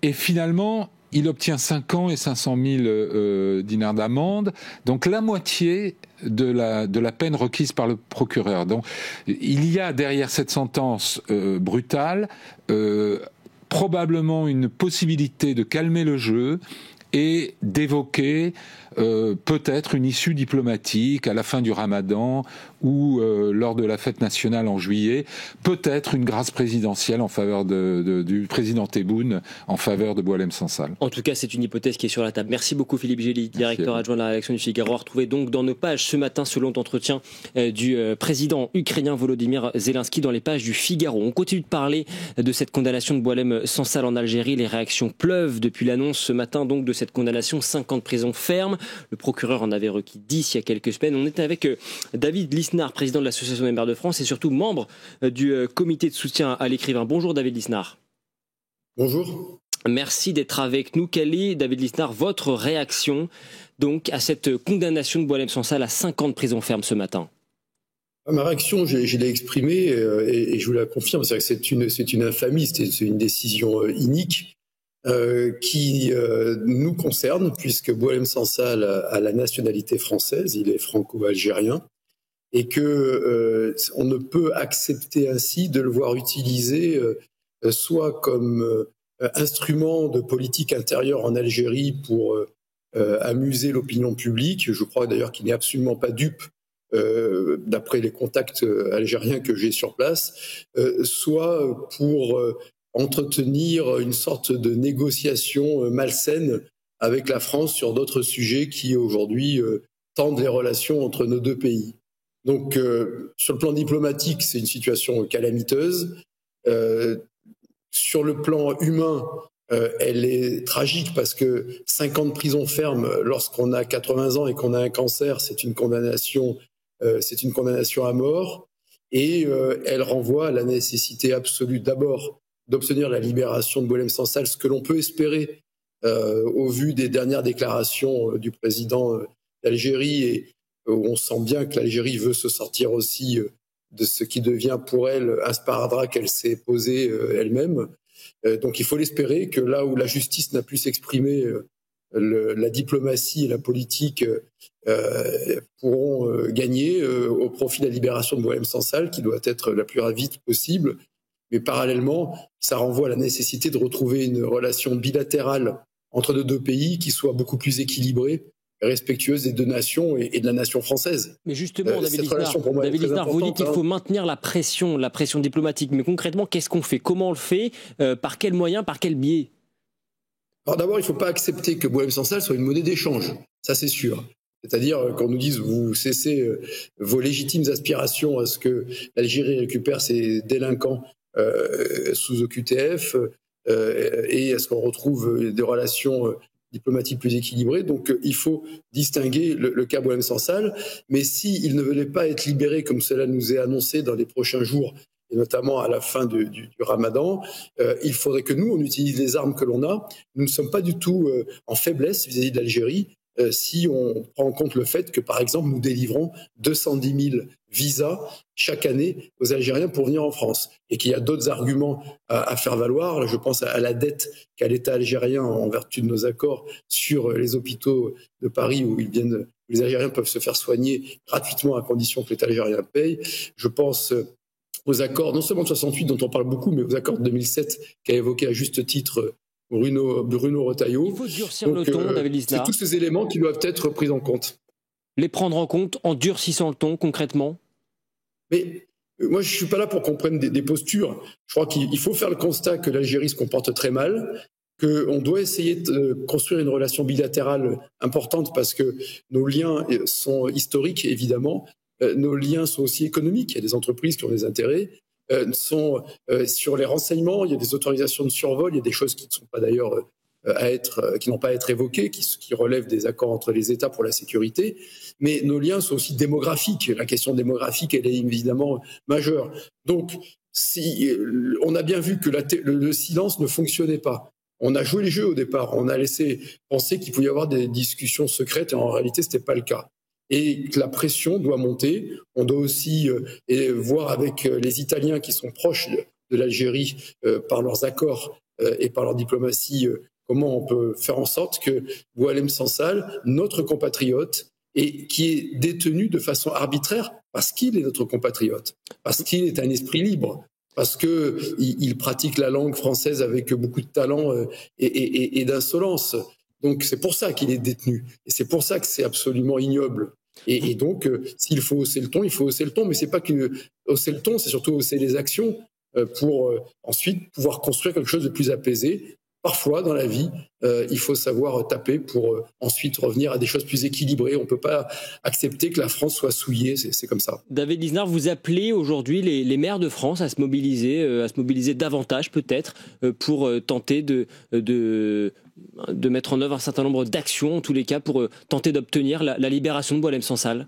Et finalement, il obtient 5 ans et 500 000 dinars d'amende, donc la moitié de la peine requise par le procureur. Donc il y a derrière cette sentence brutale probablement une possibilité de calmer le jeu et d'évoquer peut-être une issue diplomatique à la fin du Ramadan ou lors de la fête nationale en juillet, peut-être une grâce présidentielle en faveur du président Tebboune en faveur de Boualem Sansal. En tout cas, c'est une hypothèse qui est sur la table. Merci beaucoup Philippe Gély, directeur adjoint de la rédaction du Figaro, à retrouver donc dans nos pages ce matin ce long entretien du président ukrainien Volodymyr Zelensky dans les pages du Figaro. On continue de parler de cette condamnation de Boualem Sansal en Algérie. Les réactions pleuvent depuis l'annonce ce matin donc de cette condamnation, 5 ans de prison ferme. Le procureur en avait requis 10 il y a quelques semaines. On était avec David Lisnard, président de l'Association des maires de France et surtout membre du comité de soutien à l'écrivain. Bonjour David Lisnard. Bonjour. Merci d'être avec nous. Quelle est, David Lisnard, votre réaction donc à cette condamnation de Boualem Sansal à 5 ans de prison ferme ce matin? Ma réaction, je l'ai exprimée et je vous la confirme, c'est une infamie, c'est une décision inique. Qui nous concerne, puisque Boualem Sansal a la nationalité française, il est franco-algérien, et que on ne peut accepter ainsi de le voir utilisé soit comme instrument de politique intérieure en Algérie pour amuser l'opinion publique. Je crois d'ailleurs qu'il n'est absolument pas dupe d'après les contacts algériens que j'ai sur place, soit pour entretenir une sorte de négociation malsaine avec la France sur d'autres sujets qui aujourd'hui tendent les relations entre nos deux pays. Donc sur le plan diplomatique, c'est une situation calamiteuse. Sur le plan humain, elle est tragique parce que 5 ans de prison ferme lorsqu'on a 80 ans et qu'on a un cancer, c'est une condamnation à mort. Et elle renvoie à la nécessité absolue d'abord d'obtenir la libération de Boualem Sansal, ce que l'on peut espérer au vu des dernières déclarations du président d'Algérie, et où on sent bien que l'Algérie veut se sortir aussi de ce qui devient pour elle un sparadrap qu'elle s'est posé elle-même. Donc il faut l'espérer que là où la justice n'a pu s'exprimer, la diplomatie et la politique pourront gagner au profit de la libération de Boualem Sansal, qui doit être la plus vite possible. Mais parallèlement, ça renvoie à la nécessité de retrouver une relation bilatérale entre nos deux pays qui soit beaucoup plus équilibrée, respectueuse des deux nations et de la nation française. Mais justement, David Lisnard, vous dites qu'il faut maintenir la pression diplomatique. Mais concrètement, qu'est-ce qu'on fait? Comment on le fait? Par quels moyens? Par quel biais? Alors d'abord, il ne faut pas accepter que Boualem Sansal soit une monnaie d'échange. Ça, c'est sûr. C'est-à-dire, quand on nous dise vous cessez vos légitimes aspirations à ce que l'Algérie récupère ses délinquants sous OQTF et à ce qu'on retrouve des relations diplomatiques plus équilibrées. Donc il faut distinguer le cas Boualem Sansal, mais s'il ne venait pas être libéré comme cela nous est annoncé dans les prochains jours, et notamment à la fin du Ramadan, il faudrait que nous, on utilise les armes que l'on a. Nous ne sommes pas du tout en faiblesse vis-à-vis de l'Algérie, si on prend en compte le fait que, par exemple, nous délivrons 210 000 visas chaque année aux Algériens pour venir en France, et qu'il y a d'autres arguments à faire valoir. Je pense à la dette qu'a l'État algérien en vertu de nos accords sur les hôpitaux de Paris où les Algériens peuvent se faire soigner gratuitement à condition que l'État algérien paye. Je pense aux accords, non seulement de 68 dont on parle beaucoup, mais aux accords de 2007 qu'a évoqué à juste titre Bruno Retailleau. Il faut durcir le ton, David Lisnard. C'est tous ces éléments qui doivent être pris en compte. Les prendre en compte en durcissant le ton, concrètement? Mais moi, je ne suis pas là pour qu'on prenne des postures. Je crois qu'il faut faire le constat que l'Algérie se comporte très mal, qu'on doit essayer de construire une relation bilatérale importante parce que nos liens sont historiques, évidemment. Nos liens sont aussi économiques. Il y a des entreprises qui ont des intérêts. Sont sur les renseignements, il y a des autorisations de survol, il y a des choses qui ne sont pas d'ailleurs qui n'ont pas à être évoquées, qui relèvent des accords entre les États pour la sécurité. Mais nos liens sont aussi démographiques. La question démographique, elle est évidemment majeure. Donc, on a bien vu que le silence ne fonctionnait pas. On a joué les jeux au départ. On a laissé penser qu'il pouvait y avoir des discussions secrètes, et en réalité, ce n'était pas le cas. Et que la pression doit monter. On doit aussi voir avec les Italiens qui sont proches de l'Algérie par leurs accords et par leur diplomatie, comment on peut faire en sorte que Boualem Sansal, notre compatriote, et qui est détenu de façon arbitraire parce qu'il est notre compatriote, parce qu'il est un esprit libre, parce qu'il pratique la langue française avec beaucoup de talent et d'insolence. Donc c'est pour ça qu'il est détenu. Et c'est pour ça que c'est absolument ignoble. Et donc, s'il faut hausser le ton, il faut hausser le ton. Mais c'est pas que hausser le ton, c'est surtout hausser les actions pour ensuite pouvoir construire quelque chose de plus apaisé. Parfois, dans la vie, il faut savoir taper pour ensuite revenir à des choses plus équilibrées. On ne peut pas accepter que la France soit souillée, c'est comme ça. David Lisnard, vous appelez aujourd'hui les maires de France à se mobiliser davantage peut-être pour tenter de mettre en œuvre un certain nombre d'actions, en tous les cas, pour tenter d'obtenir la libération de Boualem Sansal.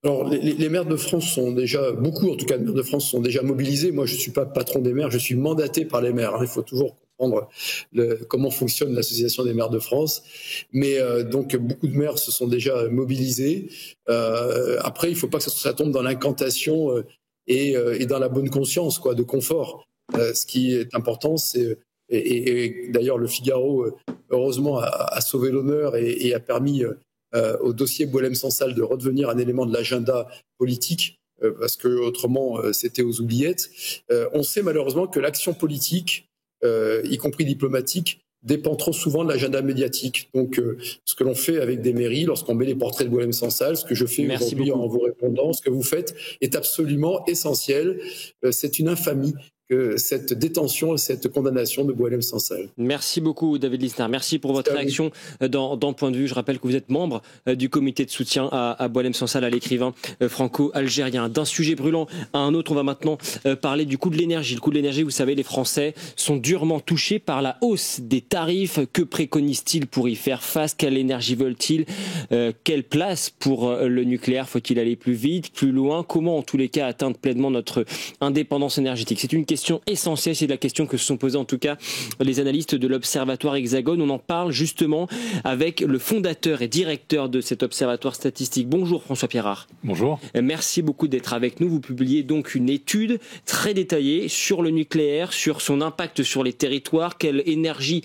Alors, les maires de France sont déjà, beaucoup en tout cas de maires de France sont déjà mobilisés. Moi, je ne suis pas patron des maires, je suis mandaté par les maires. Il faut toujours comprendre comment fonctionne l'association des maires de France. Mais donc, beaucoup de maires se sont déjà mobilisés. Après, il ne faut pas que ça tombe dans l'incantation et dans la bonne conscience, quoi, de confort. Ce qui est important, c'est... Et d'ailleurs, le Figaro, heureusement, a sauvé l'honneur et a permis... au dossier Boualem Sansal de redevenir un élément de l'agenda politique, parce que autrement c'était aux oubliettes. On sait malheureusement que l'action politique, y compris diplomatique, dépend trop souvent de l'agenda médiatique. Donc ce que l'on fait avec des mairies, lorsqu'on met les portraits de Boualem Sansal, ce que je fais aujourd'hui en vous répondant, ce que vous faites est absolument essentiel. C'est une infamie que cette détention, cette condamnation de Boualem Sansal. Merci beaucoup David Lisnard, merci pour votre réaction dans Point de vue. Je rappelle que vous êtes membre du comité de soutien à Boualem Sansal, à l'écrivain franco-algérien. D'un sujet brûlant à un autre, on va maintenant parler du coût de l'énergie. Le coût de l'énergie, vous savez, les Français sont durement touchés par la hausse des tarifs. Que préconisent-ils pour y faire face? Quelle énergie veulent-ils? Quelle place pour le nucléaire? Faut-il aller plus vite, plus loin? Comment en tous les cas atteindre pleinement notre indépendance énergétique? C'est une question essentielle, c'est la question que se sont posées en tout cas les analystes de l'Observatoire Hexagone. On en parle justement avec le fondateur et directeur de cet observatoire statistique. Bonjour François Pierrard. Bonjour. Merci beaucoup d'être avec nous. Vous publiez donc une étude très détaillée sur le nucléaire, sur son impact sur les territoires, quelle énergie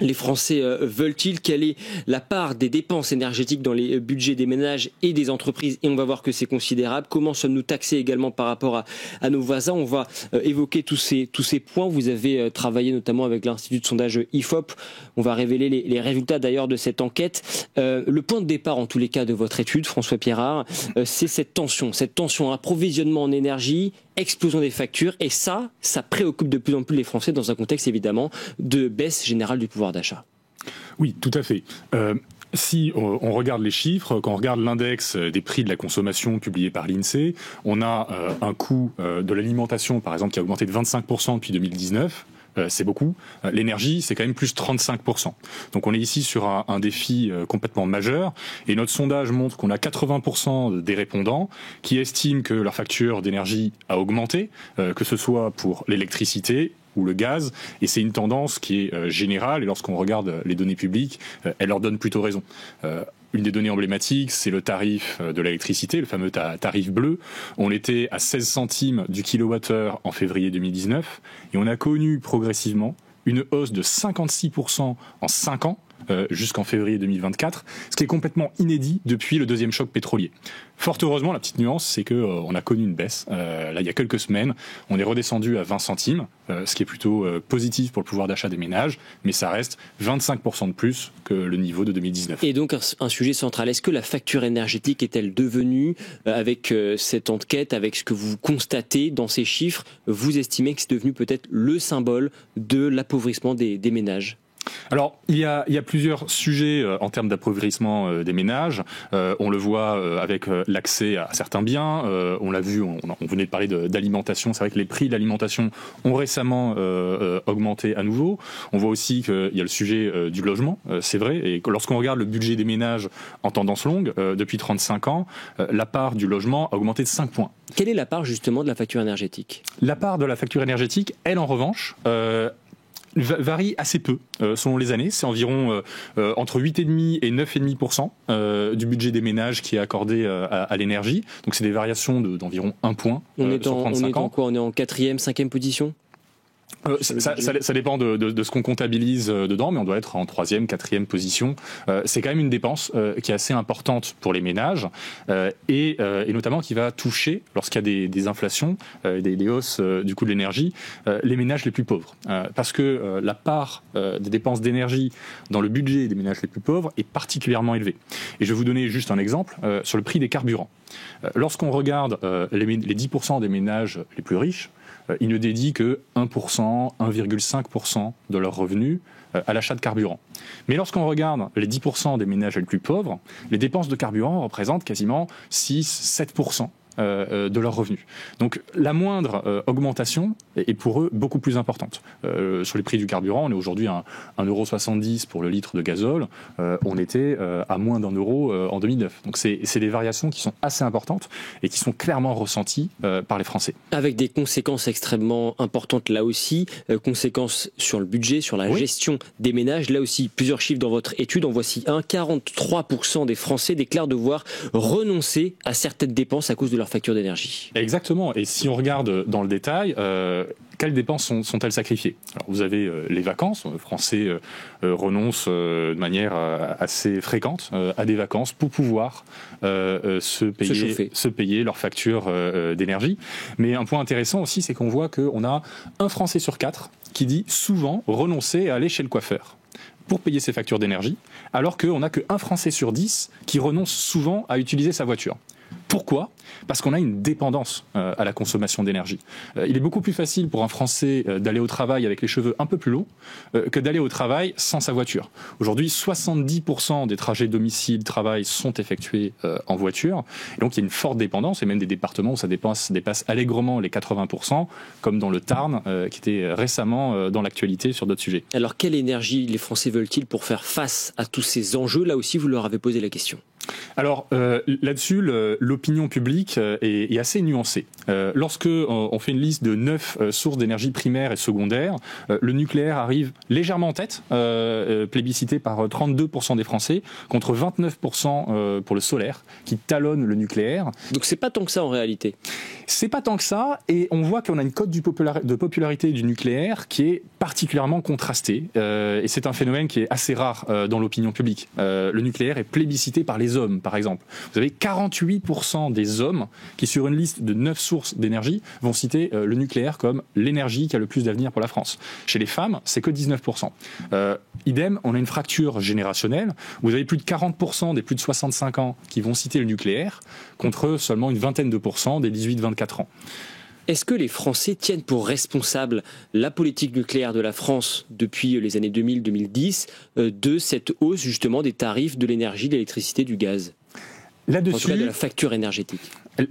les Français veulent-ils? Quelle est la part des dépenses énergétiques dans les budgets des ménages et des entreprises? Et on va voir que c'est considérable. Comment sommes-nous taxés également par rapport à nos voisins? On va évoquer tous ces points. Vous avez travaillé notamment avec l'Institut de sondage IFOP. On va révéler les résultats d'ailleurs de cette enquête. Le point de départ en tous les cas de votre étude, François Pierrard, c'est cette tension, approvisionnement en énergie, explosion des factures, et ça préoccupe de plus en plus les Français dans un contexte évidemment de baisse générale du pouvoir d'achat. Oui, tout à fait. Si on regarde les chiffres, quand on regarde l'index des prix de la consommation publié par l'INSEE, on a un coût de l'alimentation, par exemple, qui a augmenté de 25% depuis 2019. C'est beaucoup. L'énergie, c'est quand même plus 35%. Donc on est ici sur un défi complètement majeur. Et notre sondage montre qu'on a 80% des répondants qui estiment que leur facture d'énergie a augmenté, que ce soit pour l'électricité ou le gaz, et c'est une tendance qui est générale, et lorsqu'on regarde les données publiques, elle leur donne plutôt raison. Une des données emblématiques, c'est le tarif de l'électricité, le fameux tarif bleu. On était à 16 centimes du kilowattheure en février 2019, et on a connu progressivement une hausse de 56% en 5 ans, jusqu'en février 2024, ce qui est complètement inédit depuis le deuxième choc pétrolier. Fort heureusement, la petite nuance, c'est que on a connu une baisse. Là, il y a quelques semaines, on est redescendu à 20 centimes, ce qui est plutôt positif pour le pouvoir d'achat des ménages, mais ça reste 25% de plus que le niveau de 2019. Et donc, un sujet central, est-ce que la facture énergétique est-elle devenue, avec cette enquête, avec ce que vous constatez dans ces chiffres, vous estimez que c'est devenu peut-être le symbole de l'appauvrissement des ménages ? Alors, il y a plusieurs sujets en termes d'appauvrissement des ménages. On le voit avec l'accès à certains biens. On l'a vu, on venait de parler d'alimentation. C'est vrai que les prix de l'alimentation ont récemment augmenté à nouveau. On voit aussi qu'il y a le sujet du logement, c'est vrai. Et lorsqu'on regarde le budget des ménages en tendance longue, depuis 35 ans, la part du logement a augmenté de 5 points. Quelle est la part justement de la facture énergétique ? La part de la facture énergétique, elle en revanche, varie assez peu selon les années. C'est environ entre 8,5 et 9,5% du budget des ménages qui est accordé à l'énergie. Donc c'est des variations d'environ 1 point sur 35 ans. On est en quoi ? On est en 4e, 5e position ? Ça dépend de ce qu'on comptabilise dedans, mais on doit être en 3e, 4e position. C'est quand même une dépense qui est assez importante pour les ménages et notamment qui va toucher, lorsqu'il y a des inflations, des hausses du coût de l'énergie, les ménages les plus pauvres. Parce que la part des dépenses d'énergie dans le budget des ménages les plus pauvres est particulièrement élevée. Et je vais vous donner juste un exemple sur le prix des carburants. Lorsqu'on regarde les 10% des ménages les plus riches, ils ne dédient que 1%, 1,5% de leurs revenus à l'achat de carburant. Mais lorsqu'on regarde les 10% des ménages les plus pauvres, les dépenses de carburant représentent quasiment 6-7% de leurs revenus. Donc la moindre augmentation est pour eux beaucoup plus importante. Sur les prix du carburant, on est aujourd'hui à 1,70 € pour le litre de gazole. On était à moins d'€1 en 2009. Donc c'est des variations qui sont assez importantes et qui sont clairement ressenties par les Français. Avec des conséquences extrêmement importantes là aussi, conséquences sur le budget, sur la gestion des ménages. Là aussi, plusieurs chiffres dans votre étude. En voici un. 43% des Français déclarent devoir renoncer à certaines dépenses à cause de leur facture d'énergie. Exactement. Et si on regarde dans le détail, quelles dépenses sont-elles sacrifiées ? Alors, vous avez les vacances. Les Français renoncent de manière assez fréquente à des vacances pour pouvoir se payer leur facture d'énergie. Mais un point intéressant aussi, c'est qu'on voit qu'on a un Français sur 4 qui dit souvent renoncer à aller chez le coiffeur pour payer ses factures d'énergie, alors qu'on n'a qu'un Français sur 10 qui renonce souvent à utiliser sa voiture. Pourquoi ? Parce qu'on a une dépendance à la consommation d'énergie. Il est beaucoup plus facile pour un Français d'aller au travail avec les cheveux un peu plus longs que d'aller au travail sans sa voiture. Aujourd'hui, 70% des trajets domicile-travail sont effectués en voiture. Et donc, il y a une forte dépendance, et même des départements où ça dépasse allègrement les 80%, comme dans le Tarn, qui était récemment dans l'actualité sur d'autres sujets. Alors, quelle énergie les Français veulent-ils pour faire face à tous ces enjeux ? Là aussi, vous leur avez posé la question. Alors là-dessus, l'opinion publique est assez nuancée. Lorsque on fait une liste de 9 sources d'énergie primaire et secondaire, le nucléaire arrive légèrement en tête, plébiscité par 32% des Français, contre 29% pour le solaire, qui talonne le nucléaire. Donc c'est pas tant que ça en réalité. C'est pas tant que ça, et on voit qu'on a une cote de popularité du nucléaire qui est particulièrement contrastée, et c'est un phénomène qui est assez rare dans l'opinion publique. Le nucléaire est plébiscité par les hommes, par exemple. Vous avez 48% des hommes qui, sur une liste de 9 sources d'énergie, vont citer le nucléaire comme l'énergie qui a le plus d'avenir pour la France. Chez les femmes, c'est que 19%. Idem, on a une fracture générationnelle. Vous avez plus de 40% des plus de 65 ans qui vont citer le nucléaire, contre seulement une vingtaine de pourcents des 18-24 ans. Est-ce que les Français tiennent pour responsable la politique nucléaire de la France depuis les années 2000-2010 de cette hausse justement des tarifs de l'énergie, de l'électricité, du gaz ? Là-dessus, en tout cas de la facture énergétique.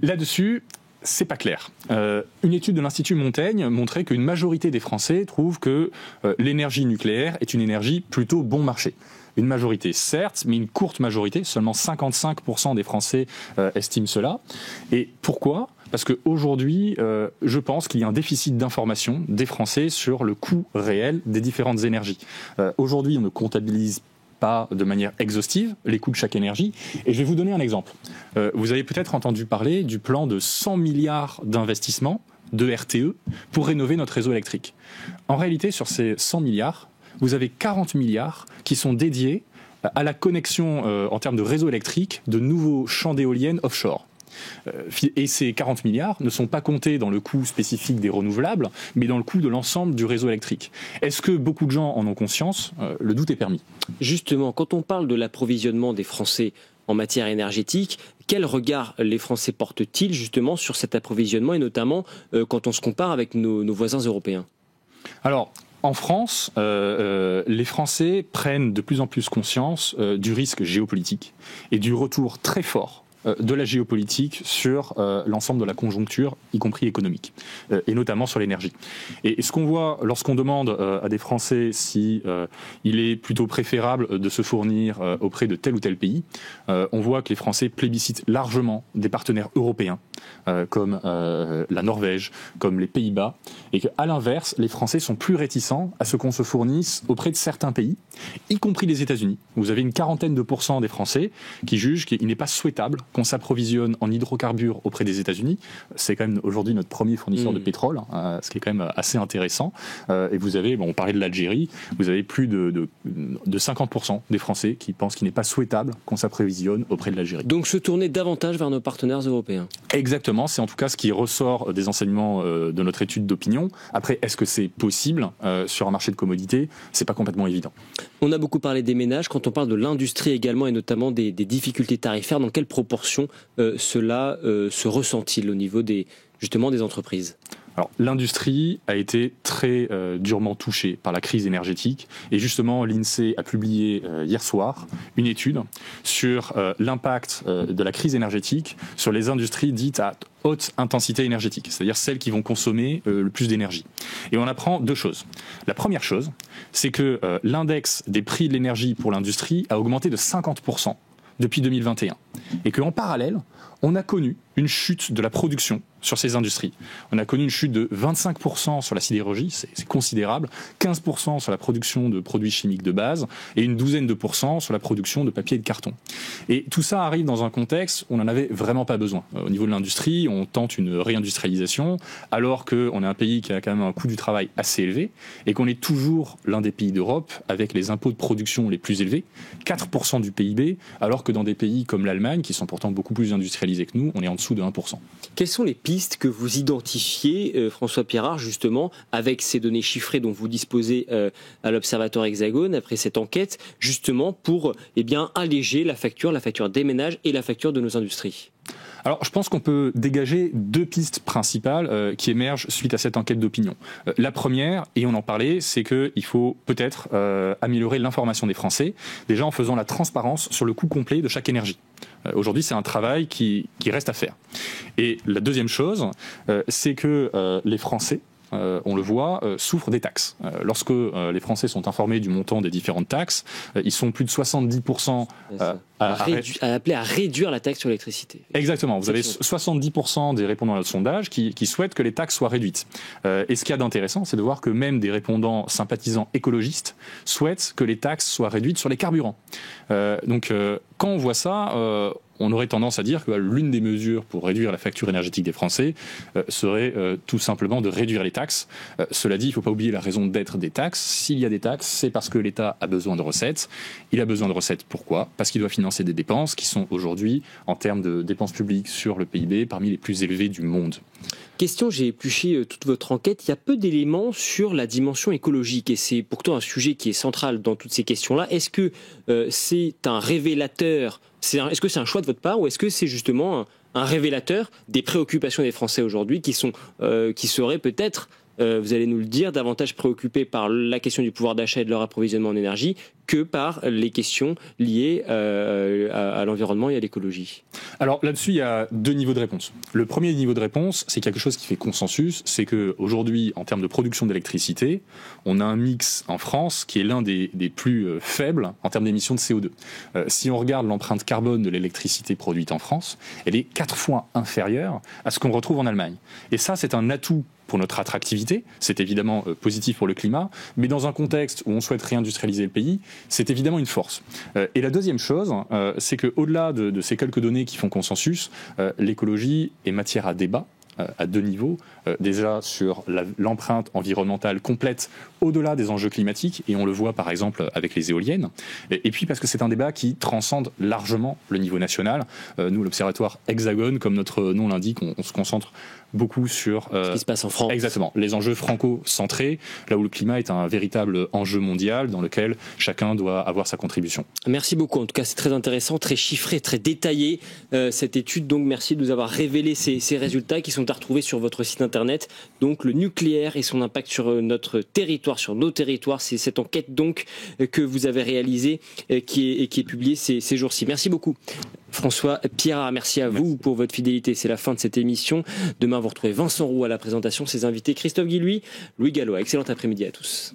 Là-dessus, c'est pas clair. Une étude de l'Institut Montaigne montrait qu'une majorité des Français trouvent que l'énergie nucléaire est une énergie plutôt bon marché. Une majorité, certes, mais une courte majorité, seulement 55% des Français estiment cela. Et pourquoi ? Parce qu'aujourd'hui, je pense qu'il y a un déficit d'information des Français sur le coût réel des différentes énergies. Aujourd'hui, on ne comptabilise pas de manière exhaustive les coûts de chaque énergie. Et je vais vous donner un exemple. Vous avez peut-être entendu parler du plan de 100 milliards d'investissements de RTE pour rénover notre réseau électrique. En réalité, sur ces 100 milliards, vous avez 40 milliards qui sont dédiés à la connexion en termes de réseau électrique de nouveaux champs d'éoliennes offshore. Et ces 40 milliards ne sont pas comptés dans le coût spécifique des renouvelables, mais dans le coût de l'ensemble du réseau électrique. Est-ce que beaucoup de gens en ont conscience ? Le doute est permis. Justement, quand on parle de l'approvisionnement des Français en matière énergétique, quel regard les Français portent-ils justement sur cet approvisionnement, et notamment quand on se compare avec nos voisins européens ? Alors, en France, les Français prennent de plus en plus conscience du risque géopolitique et du retour très fort de la géopolitique sur l'ensemble de la conjoncture, y compris économique, et notamment sur l'énergie. Et ce qu'on voit lorsqu'on demande à des Français si il est plutôt préférable de se fournir auprès de tel ou tel pays, on voit que les Français plébiscitent largement des partenaires européens, comme la Norvège, comme les Pays-Bas, et qu'à l'inverse, les Français sont plus réticents à ce qu'on se fournisse auprès de certains pays, y compris les États-Unis. Vous avez une 40% des Français qui jugent qu'il n'est pas souhaitable qu'on s'approvisionne en hydrocarbures auprès des États-Unis. C'est quand même aujourd'hui notre premier fournisseur de pétrole, ce qui est quand même assez intéressant. Et vous avez, on parlait de l'Algérie, vous avez plus de 50% des Français qui pensent qu'il n'est pas souhaitable qu'on s'approvisionne auprès de l'Algérie. Donc se tourner davantage vers nos partenaires européens. Exactement, c'est en tout cas ce qui ressort des enseignements de notre étude d'opinion. Après, est-ce que c'est possible sur un marché de commodités? C'est pas complètement évident. On a beaucoup parlé des ménages, quand on parle de l'industrie également et notamment des difficultés tarifaires, dans quelle proportion cela se ressent-il au niveau justement des entreprises? Alors, l'industrie a été très durement touchée par la crise énergétique et justement l'INSEE a publié hier soir une étude sur l'impact de la crise énergétique sur les industries dites à haute intensité énergétique, c'est-à-dire celles qui vont consommer le plus d'énergie. Et on apprend deux choses. La première chose, c'est que l'index des prix de l'énergie pour l'industrie a augmenté de 50% depuis 2021 et qu'en parallèle, on a connu une chute de la production sur ces industries. On a connu une chute de 25% sur la sidérurgie, c'est considérable, 15% sur la production de produits chimiques de base et une douzaine de pourcents sur la production de papier et de carton. Et tout ça arrive dans un contexte où on n'en avait vraiment pas besoin. Au niveau de l'industrie, on tente une réindustrialisation alors qu'on est un pays qui a quand même un coût du travail assez élevé et qu'on est toujours l'un des pays d'Europe avec les impôts de production les plus élevés, 4% du PIB, alors que dans des pays comme l'Allemagne, qui sont pourtant beaucoup plus industrialisés que nous, on est en dessous de 1%. Quelles sont les pistes que vous identifiez, François Pierrard, justement, avec ces données chiffrées dont vous disposez à l'Observatoire Hexagone, après cette enquête, justement pour alléger la facture des ménages et la facture de nos industries? Alors, je pense qu'on peut dégager deux pistes principales qui émergent suite à cette enquête d'opinion. La première, et on en parlait, c'est qu'il faut peut-être améliorer l'information des Français, déjà en faisant la transparence sur le coût complet de chaque énergie. Aujourd'hui, c'est un travail qui reste à faire. Et la deuxième chose, c'est que les Français, on le voit, souffrent des taxes. Lorsque les Français sont informés du montant des différentes taxes, ils sont plus de 70% appelés à réduire la taxe sur l'électricité. Exactement. Vous avez 70% des répondants à notre sondage qui souhaitent que les taxes soient réduites. Et ce qu'il y a d'intéressant, c'est de voir que même des répondants sympathisants écologistes souhaitent que les taxes soient réduites sur les carburants. Donc, quand on voit ça, on aurait tendance à dire que l'une des mesures pour réduire la facture énergétique des Français serait tout simplement de réduire les taxes. Cela dit, il ne faut pas oublier la raison d'être des taxes. S'il y a des taxes, c'est parce que l'État a besoin de recettes. Il a besoin de recettes, pourquoi? Parce qu'il doit financer des dépenses qui sont aujourd'hui, en termes de dépenses publiques sur le PIB, parmi les plus élevées du monde. Question, j'ai épluché toute votre enquête, il y a peu d'éléments sur la dimension écologique et c'est pourtant un sujet qui est central dans toutes ces questions-là. Est-ce que c'est un révélateur, est-ce que c'est un choix de votre part ou est-ce que c'est justement un révélateur des préoccupations des Français aujourd'hui qui seraient peut-être, vous allez nous le dire, davantage préoccupés par la question du pouvoir d'achat et de leur approvisionnement en énergie que par les questions liées à l'environnement et à l'écologie? Alors là-dessus, il y a deux niveaux de réponse. Le premier niveau de réponse, c'est quelque chose qui fait consensus, c'est qu'aujourd'hui, en termes de production d'électricité, on a un mix en France qui est l'un des plus faibles en termes d'émissions de CO2. Si on regarde l'empreinte carbone de l'électricité produite en France, elle est 4 fois inférieure à ce qu'on retrouve en Allemagne. Et ça, c'est un atout pour notre attractivité, c'est évidemment positif pour le climat, mais dans un contexte où on souhaite réindustrialiser le pays, c'est évidemment une force. Et la deuxième chose, c'est qu'au-delà de ces quelques données qui font consensus, l'écologie est matière à débat à deux niveaux. Déjà sur l'empreinte environnementale complète au-delà des enjeux climatiques, et on le voit par exemple avec les éoliennes, et puis parce que c'est un débat qui transcende largement le niveau national. Nous, l'Observatoire Hexagone, comme notre nom l'indique, on se concentre beaucoup sur ce qui se passe en France. Exactement, les enjeux franco-centrés, là où le climat est un véritable enjeu mondial dans lequel chacun doit avoir sa contribution. Merci beaucoup, en tout cas c'est très intéressant, très chiffré, très détaillé cette étude, donc merci de nous avoir révélé ces résultats qui sont à retrouver sur votre site internet. Donc le nucléaire et son impact sur notre territoire, sur nos territoires, c'est cette enquête donc que vous avez réalisée qui est publiée ces jours-ci. Merci beaucoup. François Pierrard, merci à vous pour votre fidélité. C'est la fin de cette émission. Demain, vous retrouvez Vincent Roux à la présentation, ses invités Christophe Guillouis, Louis Gallois. Excellent après-midi à tous.